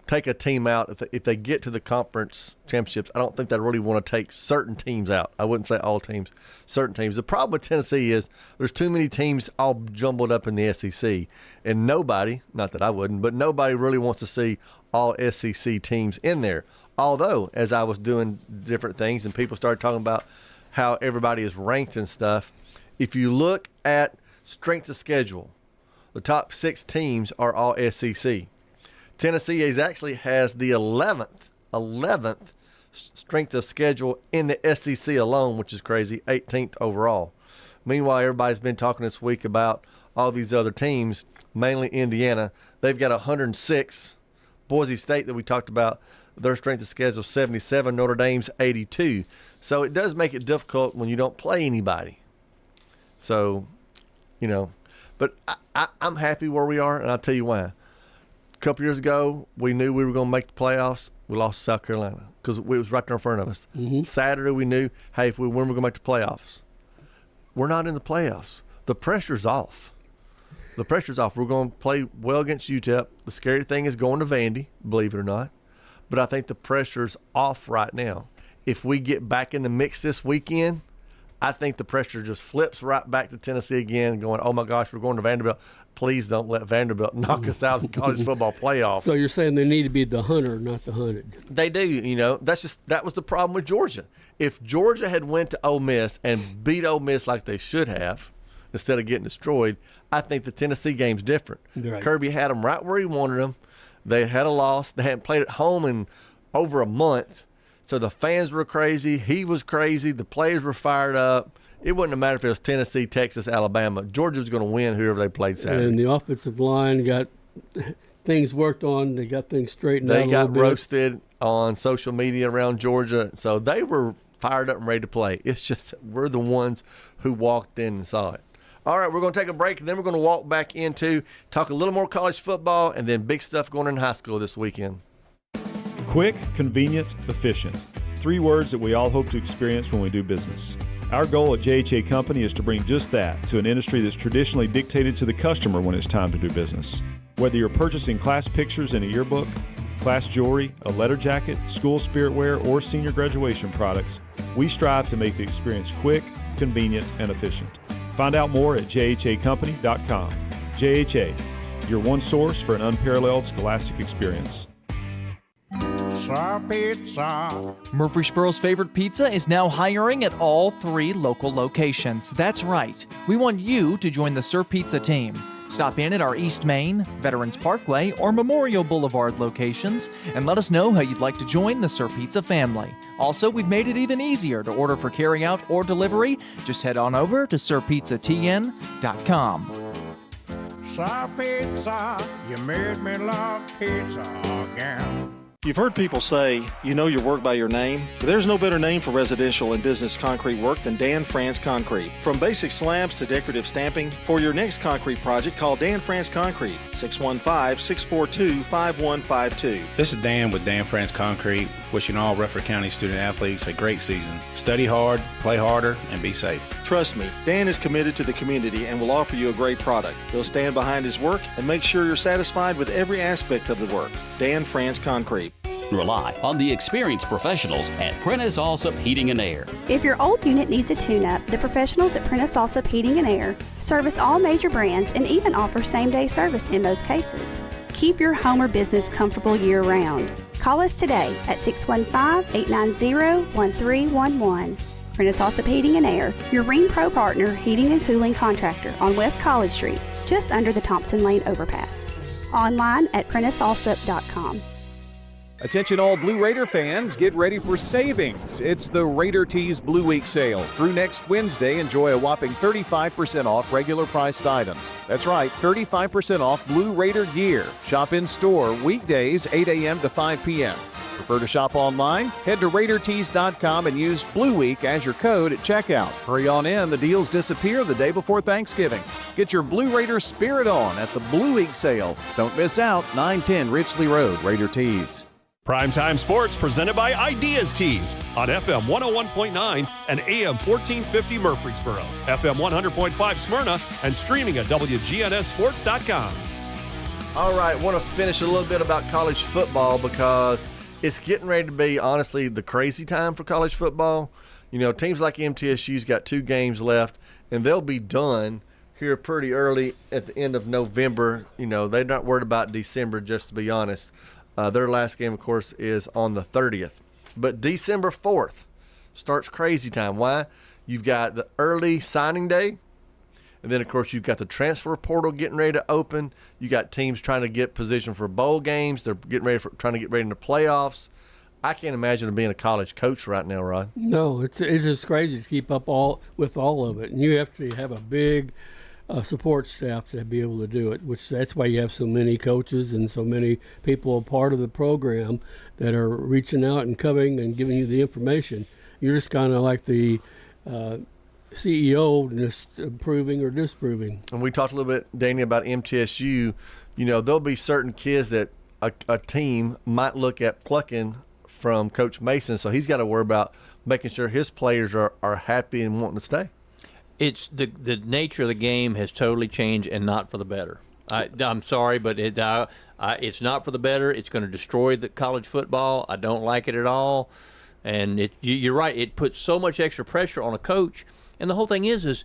take a team out if they get to the conference championships. I don't think they really want to take certain teams out. I wouldn't say all teams, certain teams. The problem with Tennessee is there's too many teams all jumbled up in the SEC, and nobody, not that I wouldn't, but nobody really wants to see all SEC teams in there. Although, as I was doing different things and people started talking about how everybody is ranked and stuff, if you look at strength of schedule, the top 6 teams are all SEC. Tennessee actually has the 11th strength of schedule in the SEC alone, which is crazy, 18th overall. Meanwhile, everybody's been talking this week about all these other teams, mainly Indiana. They've got 106. Boise State that we talked about, their strength of schedule 77. Notre Dame's 82. So it does make it difficult when you don't play anybody. So, but I'm happy where we are, and I'll tell you why. A couple years ago, we knew we were going to make the playoffs. We lost to South Carolina because it was right there in front of us. Mm-hmm. Saturday, we knew, hey, if we win, we're going to make the playoffs. We're not in the playoffs. The pressure's off. The pressure's off. We're going to play well against UTEP. The scary thing is going to Vandy, believe it or not. But I think the pressure's off right now. If we get back in the mix this weekend, I think the pressure just flips right back to Tennessee again, going, oh, my gosh, we're going to Vanderbilt. Please don't let Vanderbilt knock us out of the college football playoff. So you're saying they need to be the hunter, not the hunted. They do, that was the problem with Georgia. If Georgia had went to Ole Miss and beat Ole Miss like they should have, instead of getting destroyed, I think the Tennessee game's different. Right. Kirby had them right where he wanted them. They had a loss. They hadn't played at home in over a month. So the fans were crazy. He was crazy. The players were fired up. It wouldn't have mattered if it was Tennessee, Texas, Alabama. Georgia was going to win whoever they played Saturday. And the offensive line got things worked on. They got things straightened out a little bit. They got roasted on social media around Georgia. So they were fired up and ready to play. It's just we're the ones who walked in and saw it. All right, we're going to take a break, and then we're going to walk back into talk a little more college football and then big stuff going in high school this weekend. Quick, convenient, efficient. 3 words that we all hope to experience when we do business. Our goal at JHA Company is to bring just that to an industry that's traditionally dictated to the customer when it's time to do business. Whether you're purchasing class pictures in a yearbook, class jewelry, a letter jacket, school spirit wear, or senior graduation products, we strive to make the experience quick, convenient, and efficient. Find out more at jhacompany.com. JHA, your one source for an unparalleled scholastic experience. Pizza. Murfreesboro's favorite pizza is now hiring at all 3 local locations. That's right. We want you to join the Sir Pizza team. Stop in at our East Main, Veterans Parkway, or Memorial Boulevard locations and let us know how you'd like to join the Sir Pizza family. Also, we've made it even easier to order for carryout or delivery. Just head on over to sirpizzatn.com. Sir Pizza, you made me love pizza again. You've heard people say, you know your work by your name, but there's no better name for residential and business concrete work than Dan France Concrete. From basic slabs to decorative stamping, for your next concrete project, call Dan France Concrete, 615-642-5152. This is Dan with Dan France Concrete, wishing all Rutherford County student athletes a great season. Study hard, play harder, and be safe. Trust me, Dan is committed to the community and will offer you a great product. He'll stand behind his work and make sure you're satisfied with every aspect of the work. Dan France Concrete. Rely on the experienced professionals at Prentice Allsup Heating and Air. If your old unit needs a tune-up, the professionals at Prentice Allsup Heating and Air service all major brands and even offer same-day service in most cases. Keep your home or business comfortable year-round. Call us today at 615-890-1311. Prentice Allsup Heating and Air, your Ring Pro partner heating and cooling contractor on West College Street, just under the Thompson Lane overpass. Online at PrenticeAllsup.com. Attention all Blue Raider fans, get ready for savings. It's the Raider Tees Blue Week sale. Through next Wednesday, enjoy a whopping 35% off regular priced items. That's right, 35% off Blue Raider gear. Shop in store weekdays 8 a.m. to 5 p.m. Prefer to shop online? Head to RaiderTees.com and use Blue Week as your code at checkout. Hurry on in, the deals disappear the day before Thanksgiving. Get your Blue Raider spirit on at the Blue Week sale. Don't miss out, 910 Richley Road, Raider Tees. Primetime Sports presented by Ideas Tees on FM 101.9 and AM 1450 Murfreesboro, FM 100.5 Smyrna, and streaming at wgnssports.com. All right, want to finish a little bit about college football because it's getting ready to be, honestly, the crazy time for college football. You know, teams like MTSU's got 2 games left, and they'll be done here pretty early at the end of November. You know, they're not worried about December, just to be honest. Their last game, of course, is on the 30th. But December 4th starts crazy time. Why? You've got the early signing day, and then, of course, you've got the transfer portal getting ready to open. You got teams trying to get position for bowl games. They're getting ready trying to get ready in the playoffs. I can't imagine being a college coach right now, Rod. No, it's just crazy to keep up with all of it, and you have to have a big support staff to be able to do it. That's why you have so many coaches and so many people a part of the program that are reaching out and coming and giving you the information. You're just kind of like the CEO, just approving or disproving. And we talked a little bit, Danny, about MTSU. You know, there'll be certain kids that a team might look at plucking from Coach Mason, so he's got to worry about making sure his players are happy and wanting to stay. It's the nature of the game has totally changed, and not for the better. I'm sorry, but it's not for the better. It's going to destroy the college football. I don't like it at all. And you're right. It puts so much extra pressure on a coach. And the whole thing is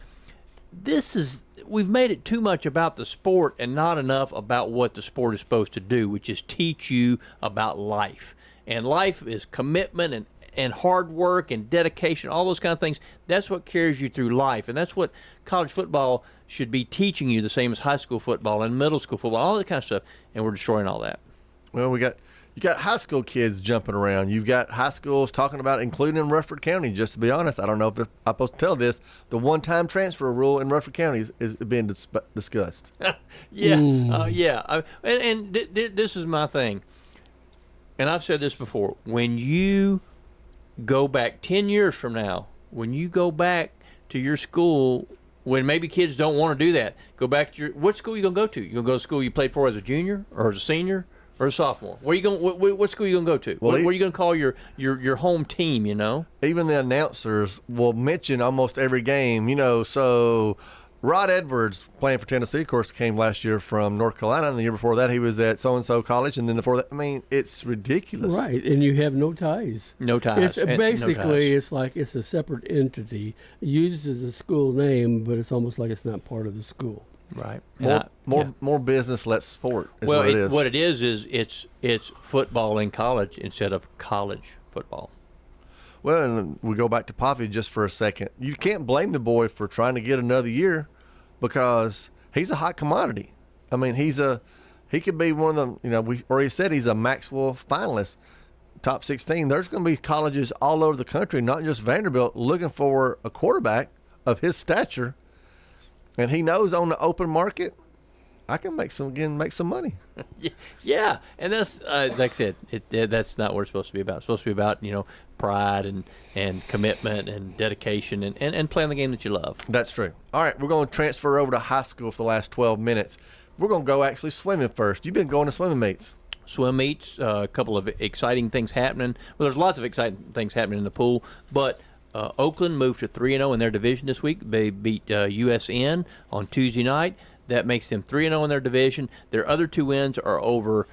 we've made it too much about the sport and not enough about what the sport is supposed to do, which is teach you about life. And life is commitment and hard work and dedication, all those kind of things. That's what carries you through life. And that's what college football should be teaching you, the same as high school football and middle school football, all that kind of stuff. And we're destroying all that. Well, you got high school kids jumping around. You've got high schools talking about including in Rutherford County. Just to be honest, I don't know if I'm supposed to tell this. The one-time transfer rule in Rutherford County is being discussed. Yeah. This is my thing. And I've said this before. When you go back 10 years from now, when you go back to your school, when maybe kids don't want to do that, go back to what school you going to go to? You going to go to school you played for as a junior or as a senior or a sophomore? Where you going? What school you going to go to? Where are you going to call your home team, you know? Even the announcers will mention almost every game, you know, so Rod Edwards, playing for Tennessee, of course, came last year from North Carolina, and the year before that he was at so-and-so college, and then before that, I mean, it's ridiculous. Right, and you have no ties. No ties. It's basically, it's like it's a separate entity. It uses a school name, but it's almost like it's not part of the school. Right. More business, less sport is well, what it is. What it is it's football in college instead of college football. Well, and we go back to Poppy just for a second. You can't blame the boy for trying to get another year because he's a hot commodity. I mean, he could be one of them, you know, we already said he's a Maxwell finalist, top 16. There's going to be colleges all over the country, not just Vanderbilt, looking for a quarterback of his stature. And he knows on the open market, I can make some money. Yeah, and that's like I said, that's not what it's supposed to be about. It's supposed to be about, you know, pride and commitment and dedication and playing the game that you love. That's true. All right, we're going to transfer over to high school for the last 12 minutes. We're going to go actually swimming first. You've been going to swimming meets. Swim meets, a couple of exciting things happening. Well, there's lots of exciting things happening in the pool, but Oakland moved to 3-0 in their division this week. They beat USN on Tuesday night. That makes them 3-0 in their division. Their other two wins are over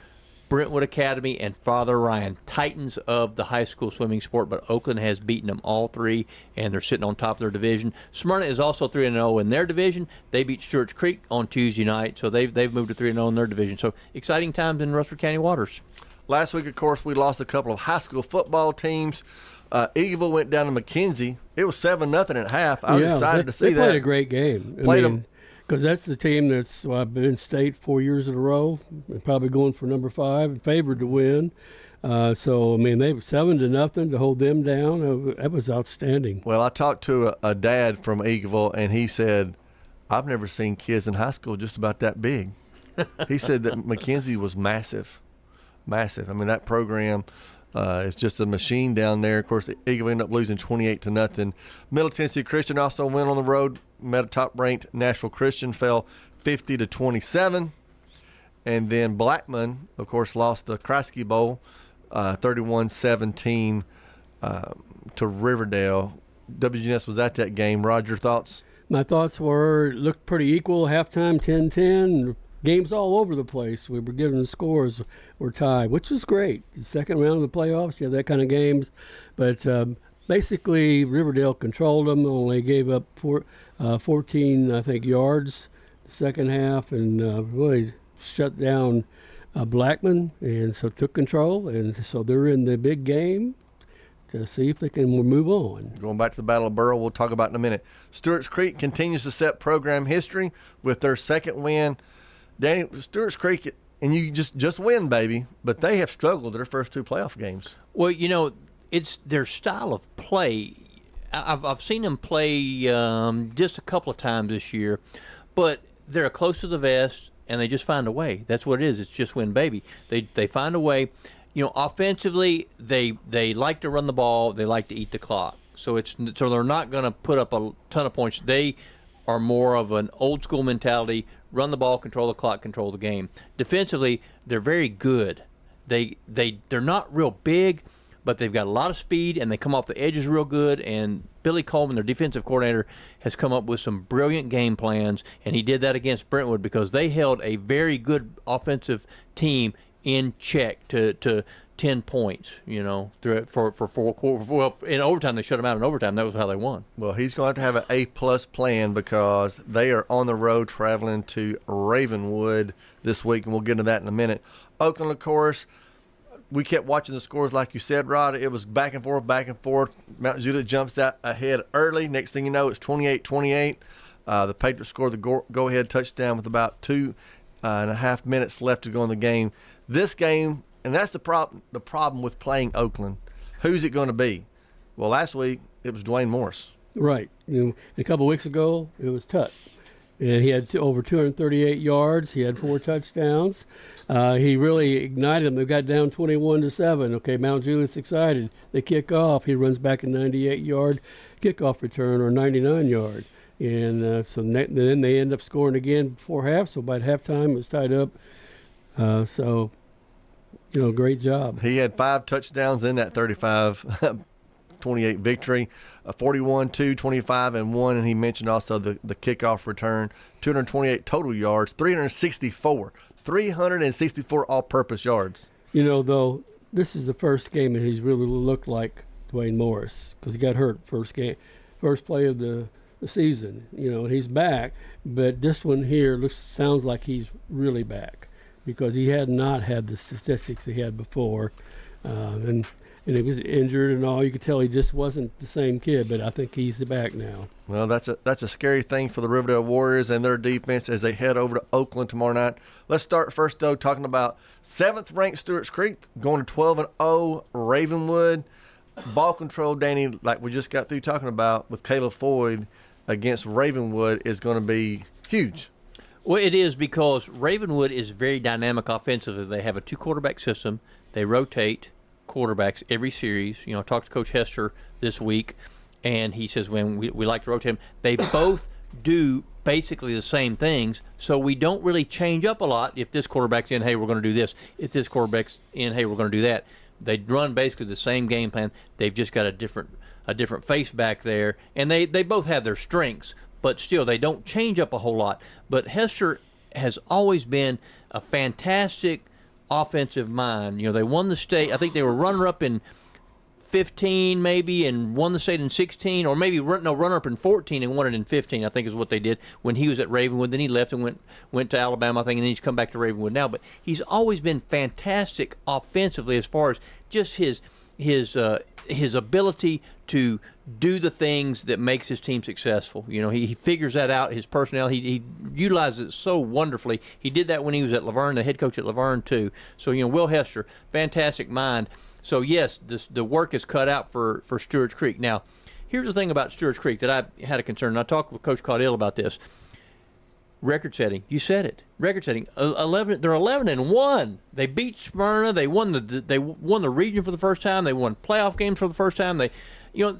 Brentwood Academy and Father Ryan, titans of the high school swimming sport, but Oakland has beaten them all three, and they're sitting on top of their division. Smyrna is also 3-0 in their division. They beat Stewart's Creek on Tuesday night, so they've moved to 3-0 in their division. So exciting times in Rutherford County waters. Last week, of course, we lost a couple of high school football teams. Eagleville went down to McKenzie. It was 7-0 at half. I was excited to see that. They played a great game. Because that's the team that's been in state 4 years in a row, and probably going for number 5 and favored to win. So, I mean, they were 7-0 to hold them down. That was outstanding. Well, I talked to a dad from Eagleville, and he said, I've never seen kids in high school just about that big. He said that McKenzie was massive. Massive. I mean, that program is just a machine down there. Of course, Eagleville ended up losing 28-0. Middle Tennessee Christian also went on the road. Met a top-ranked Nashville Christian, fell 50-27. And then Blackman, of course, lost the Kreisky Bowl 31-17 to Riverdale. WGNS was at that game. Rod, your thoughts? My thoughts were it looked pretty equal. Halftime 10-10. Games all over the place. We were given the scores were tied, which was great. The second round of the playoffs, you have that kind of games. But basically, Riverdale controlled them, only gave up 14, I think, yards the second half, and really shut down Blackman, and so took control. And so they're in the big game to see if they can move on. Going back to the Battle of Burrow, we'll talk about in a minute. Stewart's Creek continues to set program history with their second win. Danny, Stewart's Creek and you just win, baby. But they have struggled their first 2 playoff games. Well, it's their style of play. I've seen them play just a couple of times this year, but they're close to the vest, and they just find a way. That's what it is. It's just win, baby. They find a way. Offensively, they like to run the ball. They like to eat the clock. So they're not going to put up a ton of points. They are more of an old school mentality: run the ball, control the clock, control the game. Defensively, they're very good. They're not real big, but they've got a lot of speed, and they come off the edges real good. And Billy Coleman, their defensive coordinator, has come up with some brilliant game plans, and he did that against Brentwood because they held a very good offensive team in check to 10 points, for 4 quarters. Well, in overtime, they shut them out in overtime. That was how they won. Well, he's going to have an A-plus plan because they are on the road traveling to Ravenwood this week, and we'll get into that in a minute. Oakland, of course, we kept watching the scores like you said, Rod. It was back and forth. Mount Juliet jumps out ahead early. Next thing you know, it's 28-28. The Patriots scored the go-ahead touchdown with about 2.5 minutes left to go in the game. This game, and that's the problem with playing Oakland. Who's it going to be? Well, last week it was Dwayne Morris. Right. A couple of weeks ago it was Tut, and he had over 238 yards. He had 4 touchdowns. He really ignited them. They got down 21-7. Okay, Mount Juliet's excited. They kick off. He runs back a 98-yard kickoff return or 99-yard. And then they end up scoring again before half. So by halftime it was tied up. Great job. He had 5 touchdowns in that 35-28 victory, 41-2, 25-1, and he mentioned also the kickoff return, 228 total yards, 364 all-purpose yards. Though, this is the first game that he's really looked like Dwayne Morris because he got hurt first play of the season. And he's back, but this one here sounds like he's really back, because he had not had the statistics he had before. And he was injured and all. You could tell he just wasn't the same kid, but I think he's back now. Well, that's a scary thing for the Riverdale Warriors and their defense as they head over to Oakland tomorrow night. Let's start first, though, talking about 7th-ranked Stewart's Creek going to 12-0 Ravenwood. Ball control, Danny, like we just got through talking about with Caleb Floyd against Ravenwood, is going to be huge. Well, it is, because Ravenwood is very dynamic offensively. They have a 2-quarterback system. They rotate quarterbacks every series. I talked to Coach Hester this week, and he says when we like to rotate them. They both do basically the same things, so we don't really change up a lot. If this quarterback's in, hey, we're going to do this. If this quarterback's in, hey, we're going to do that. They run basically the same game plan. They've just got a different face back there, and they both have their strengths. But still, they don't change up a whole lot. But Hester has always been a fantastic offensive mind. They won the state. I think they were runner-up in 15 maybe, and won the state in 16, or maybe runner-up in 14 and won it in 15, I think is what they did when he was at Ravenwood. Then he left and went to Alabama, I think, and then he's come back to Ravenwood now. But he's always been fantastic offensively as far as just his ability to do the things that makes his team successful. He figures that out, his personnel. He utilizes it so wonderfully. He did that when he was at Laverne, the head coach at Laverne, too. So, Will Hester, fantastic mind. So, yes, the work is cut out for Stewart's Creek. Now, here's the thing about Stewart's Creek that I had a concern, and I talked with Coach Caudill about this. Record setting. You said it. Record setting. 11. They're 11-1. They beat Smyrna. They won the region for the first time. They won playoff games for the first time.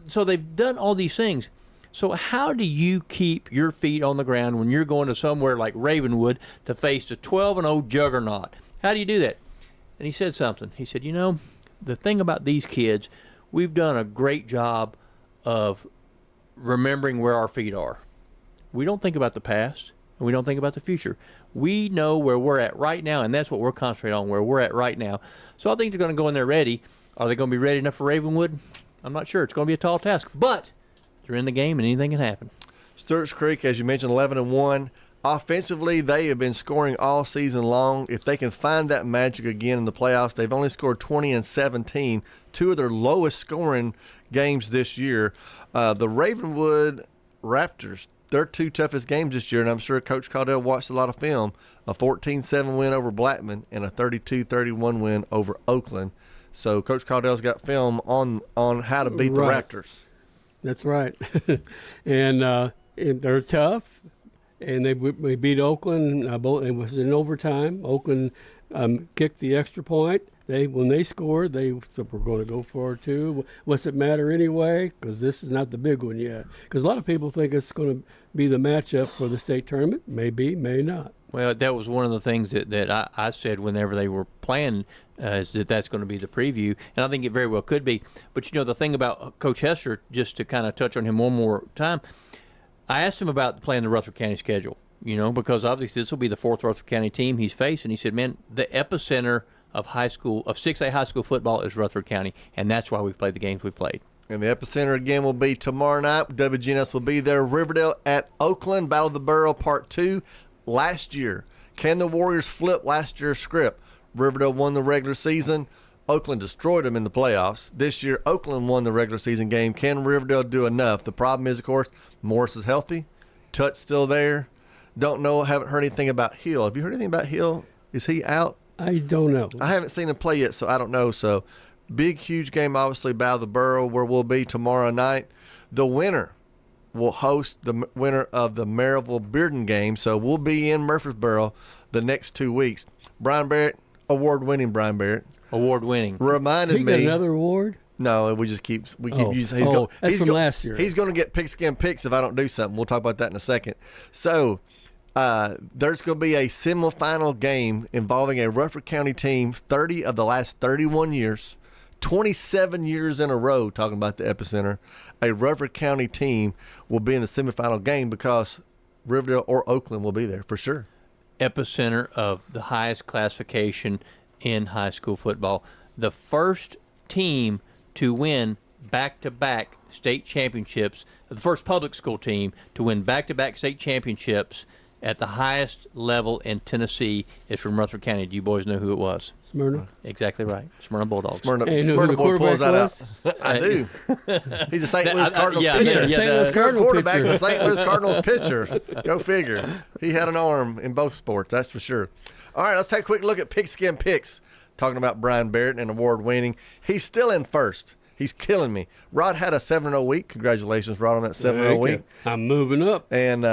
So they've done all these things. So how do you keep your feet on the ground when you're going to somewhere like Ravenwood to face the 12-0 juggernaut? How do you do that? And he said something. He said, the thing about these kids, we've done a great job of remembering where our feet are. We don't think about the past. And we don't think about the future. We know where we're at right now, and that's what we're concentrating on, where we're at right now. So I think they're going to go in there ready. Are they going to be ready enough for Ravenwood? I'm not sure. It's going to be a tall task. But they're in the game, and anything can happen. Stewart's Creek, as you mentioned, 11-1. Offensively, they have been scoring all season long. If they can find that magic again in the playoffs, they've only scored 20 and 17, 2 of their lowest scoring games this year. The Ravenwood Raptors their two toughest games this year, and I'm sure Coach Caudill watched a lot of film, a 14-7 win over Blackman and a 32-31 win over Oakland. So Coach Caudill's got film on how to beat the Raptors. That's right. and they're tough, and they beat Oakland. It was in overtime. Oakland kicked the extra point. When they scored, they said, we're going to go for it too. What's it matter anyway? Because this is not the big one yet. Because a lot of people think it's going to be the matchup for the state tournament. Maybe, may not. Well, that was one of the things that I said whenever they were playing, is that's going to be the preview. And I think it very well could be. But, the thing about Coach Hester, just to kind of touch on him one more time, I asked him about playing the Rutherford County schedule, because obviously this will be the fourth Rutherford County team he's facing. He said, man, the epicenter of 6A high school football is Rutherford County, and that's why we've played the games we've played. And the epicenter again will be tomorrow night. WGNS will be there. Riverdale at Oakland, Battle of the Borough Part 2. Last year, can the Warriors flip last year's script? Riverdale won the regular season. Oakland destroyed them in the playoffs. This year, Oakland won the regular season game. Can Riverdale do enough? The problem is, of course, Morris is healthy. Tut's still there. Don't know. Haven't heard anything about Hill. Have you heard anything about Hill? Is he out? I don't know. I haven't seen him play yet, so I don't know. So, big, huge game, obviously, Battle of the Borough, where we'll be tomorrow night. The winner will host the winner of the Maryville-Bearden game, so we'll be in Murfreesboro the next 2 weeks. Brian Barrett, award-winning Brian Barrett. Award-winning. Reminded he me. Got another award? No, we just keep using. That's from last year. He's going to get pigskin picks if I don't do something. We'll talk about that in a second. So, there's going to be a semifinal game involving a Rutherford County team, 30 of the last 31 years, 27 years in a row, talking about the epicenter. A Rutherford County team will be in the semifinal game because Riverdale or Oakland will be there for sure. Epicenter of the highest classification in high school football. The first team to win back-to-back state championships, the first public school team to win back-to-back state championships at the highest level in Tennessee is from Rutherford County. Do you boys know who it was? Smyrna. Exactly right. Smyrna Bulldogs. Smyrna boy pulls that was? out. I do. He's a St. Louis Cardinals pitcher. St. Louis Cardinals quarterback's a St. Louis Cardinals pitcher. Go figure. He had an arm in both sports, that's for sure. All right, let's take a quick look at Pigskin Picks. Talking about Brian Barrett and award-winning. He's still in first. He's killing me. Rod had a 7-0 week. Congratulations, Rod, on that 7-0 week. I'm moving up. And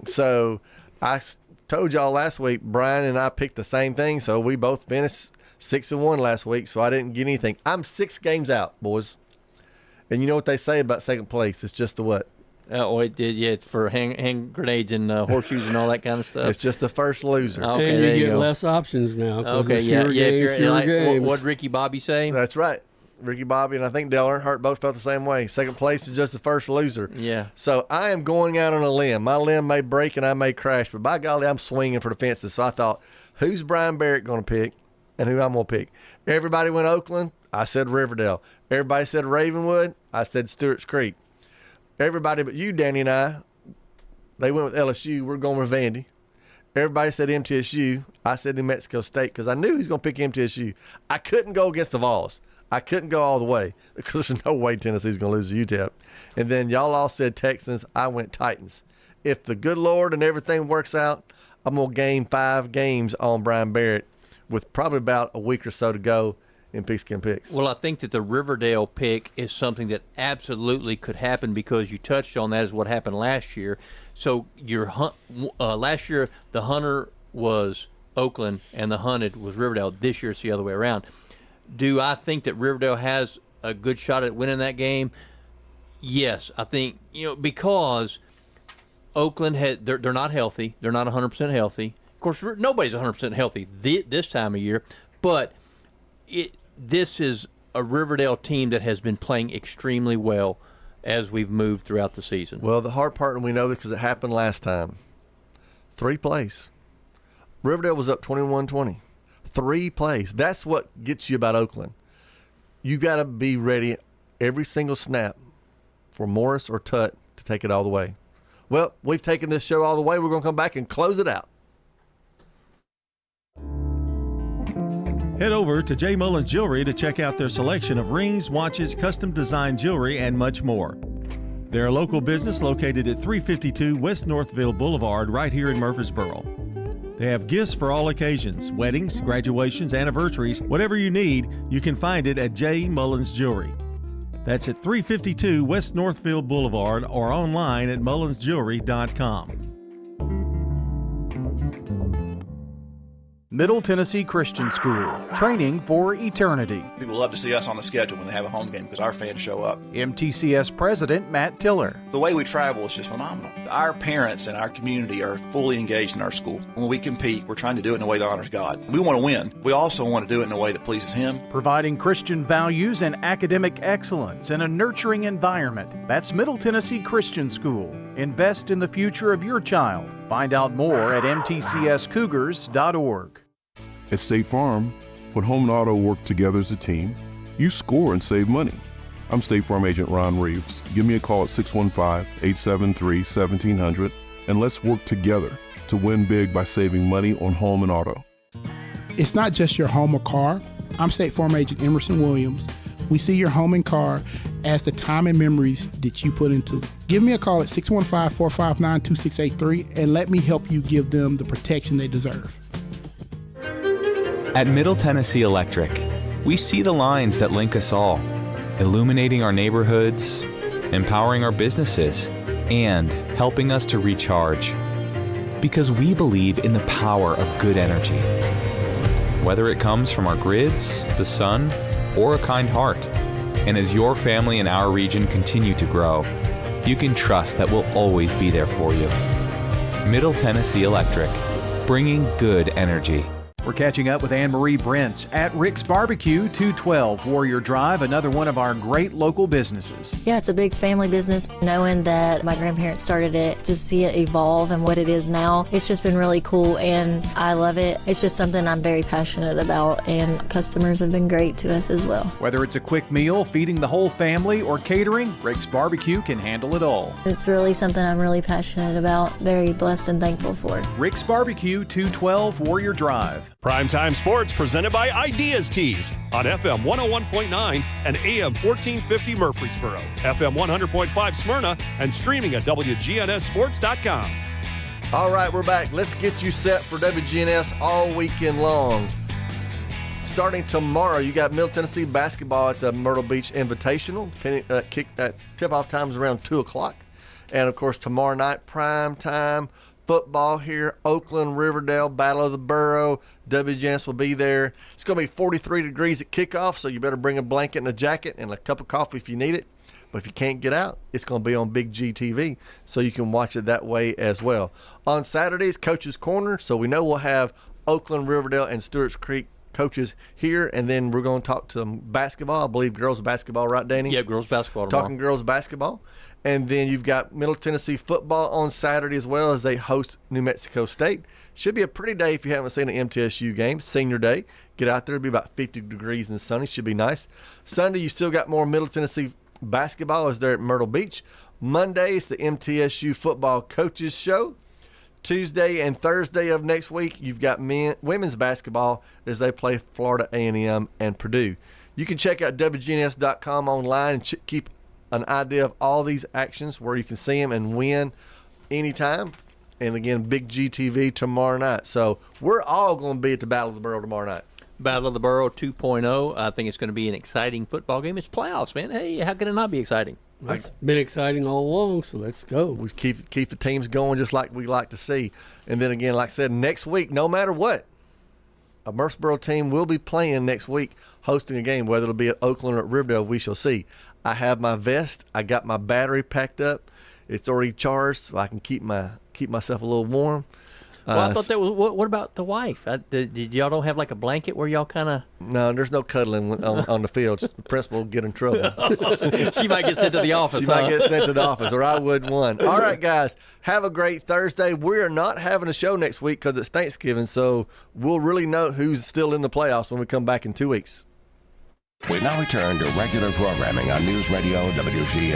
so I told y'all last week, Brian and I picked the same thing, so we both finished 6-1 last week, so I didn't get anything. I'm 6 games out, boys. And you know what they say about second place? It's just the what? It did. Yeah, it's for hand grenades and horseshoes and all that kind of stuff. It's just the first loser. Okay, and there you you get go. less options now. Okay, what did Ricky Bobby say? That's right. Ricky Bobby and I think Dale Earnhardt both felt the same way. Second place is just the first loser. Yeah. So I am going out on a limb. My limb may break and I may crash, but by golly, I'm swinging for the fences. So I thought, who's Brian Barrett going to pick and who I'm going to pick? Everybody went Oakland. I said Riverdale. Everybody said Ravenwood. I said Stewart's Creek. Everybody but you, Danny, and I, they went with LSU. We're going with Vandy. Everybody said MTSU. I said New Mexico State because I knew he was going to pick MTSU. I couldn't go against the Vols. I couldn't go all the way because there's no way Tennessee's going to lose to UTEP. And then y'all all said Texans. I went Titans. If the good Lord and everything works out, I'm going to gain 5 games on Brian Barrett with probably about a week or so to go in Pigskin Picks. Well, I think that the Riverdale pick is something that absolutely could happen because you touched on that is what happened last year. So last year the hunter was Oakland and the hunted was Riverdale. This year it's the other way around. Do I think that Riverdale has a good shot at winning that game? Yes, I think because Oakland they're not healthy. They're not 100% healthy. Of course, nobody's 100% healthy this time of year, but this is a Riverdale team that has been playing extremely well as we've moved throughout the season. Well, the hard part, and we know this because it happened last time, 3 plays. Riverdale was up 21-20. 3 plays. That's what gets you about Oakland. You got to be ready every single snap for Morris or Tut to take it all the way. Well, we've taken this show all the way. We're going to come back and close it out. Head over to J. Mullins Jewelry to check out their selection of rings, watches, custom design jewelry, and much more. They're a local business located at 352 West Northville Boulevard right here in Murfreesboro. They have gifts for all occasions, weddings, graduations, anniversaries, whatever you need, you can find it at J. Mullins Jewelry. That's at 352 West Northville Boulevard or online at mullinsjewelry.com. Middle Tennessee Christian School, training for eternity. People love to see us on the schedule when they have a home game because our fans show up. MTCS President Matt Tiller. The way we travel is just phenomenal. Our parents and our community are fully engaged in our school. When we compete, we're trying to do it in a way that honors God. We want to win. We also want to do it in a way that pleases Him. Providing Christian values and academic excellence in a nurturing environment. That's Middle Tennessee Christian School. Invest in the future of your child. Find out more at mtcscougars.org. At State Farm, when home and auto work together as a team, you score and save money. I'm State Farm Agent Ron Reeves. Give me a call at 615-873-1700 and let's work together to win big by saving money on home and auto. It's not just your home or car. I'm State Farm Agent Emerson Williams. We see your home and car as the time and memories that you put into it. Give me a call at 615-459-2683 and let me help you give them the protection they deserve. At Middle Tennessee Electric, we see the lines that link us all, illuminating our neighborhoods, empowering our businesses, and helping us to recharge. Because we believe in the power of good energy. Whether it comes from our grids, the sun, or a kind heart. And as your family and our region continue to grow, you can trust that we'll always be there for you. Middle Tennessee Electric, bringing good energy. We're catching up with Anne-Marie Brents at Rick's Barbecue, 212 Warrior Drive, another one of our great local businesses. Yeah, it's a big family business. Knowing that my grandparents started it, to see it evolve and what it is now, it's just been really cool and I love it. It's just something I'm very passionate about and customers have been great to us as well. Whether it's a quick meal, feeding the whole family, or catering, Rick's Barbecue can handle it all. It's really something I'm really passionate about, very blessed and thankful for. Rick's Barbecue, 212 Warrior Drive. Primetime Sports presented by Ideas Tees on FM 101.9 and AM 1450 Murfreesboro, FM 100.5 Smyrna, and streaming at wgnssports.com. All right, we're back. Let's get you set for WGNS all weekend long. Starting tomorrow, you got Middle Tennessee basketball at the Myrtle Beach Invitational. Tip-off time is around 2 o'clock. And, of course, tomorrow night, prime time football here, Oakland, Riverdale, Battle of the Borough. WGNS will be there. It's going to be 43 degrees at kickoff, so you better bring a blanket and a jacket and a cup of coffee if you need it. But if you can't get out, it's going to be on Big G TV, so you can watch it that way as well. On Saturdays, Coach's Corner, so we know we'll have Oakland, Riverdale, and Stewart's Creek coaches here, and then we're going to talk to them basketball. I believe girls basketball, right, Danny? Yeah, girls basketball tomorrow. Talking girls basketball. And then you've got Middle Tennessee football on Saturday as well as they host New Mexico State. Should be a pretty day if you haven't seen an MTSU game. Senior day. Get out there. It'll be about 50 degrees and sunny. Should be nice. Sunday, you still got more Middle Tennessee basketball as they're at Myrtle Beach. Monday is the MTSU football coaches show. Tuesday and Thursday of next week, you've got women's basketball as they play Florida A&M and Purdue. You can check out WGNS.com online and keep an idea of all these actions where you can see them and win anytime. And again, Big G TV tomorrow night. So we're all going to be at the Battle of the Borough tomorrow night. Battle of the Borough 2.0. I think it's going to be an exciting football game. It's playoffs, man. Hey, how can it not be exciting? It's been exciting all along, so let's go. We keep the teams going just like we like to see. And then again, like I said, next week, no matter what, a Murfreesboro team will be playing next week, hosting a game, whether it'll be at Oakland or at Riverdale, we shall see. I have my vest. I got my battery packed up. It's already charged, so I can keep myself a little warm. Well, I thought that was. What about the wife? Did y'all don't have like a blanket where y'all kind of? No, there's no cuddling on the field. The principal will get in trouble. She might get sent to the office. She might get sent to the office, or I would one. All right, guys, have a great Thursday. We are not having a show next week because it's Thanksgiving, so we'll really know who's still in the playoffs when we come back in 2 weeks. We now return to regular programming on News Radio WGNS.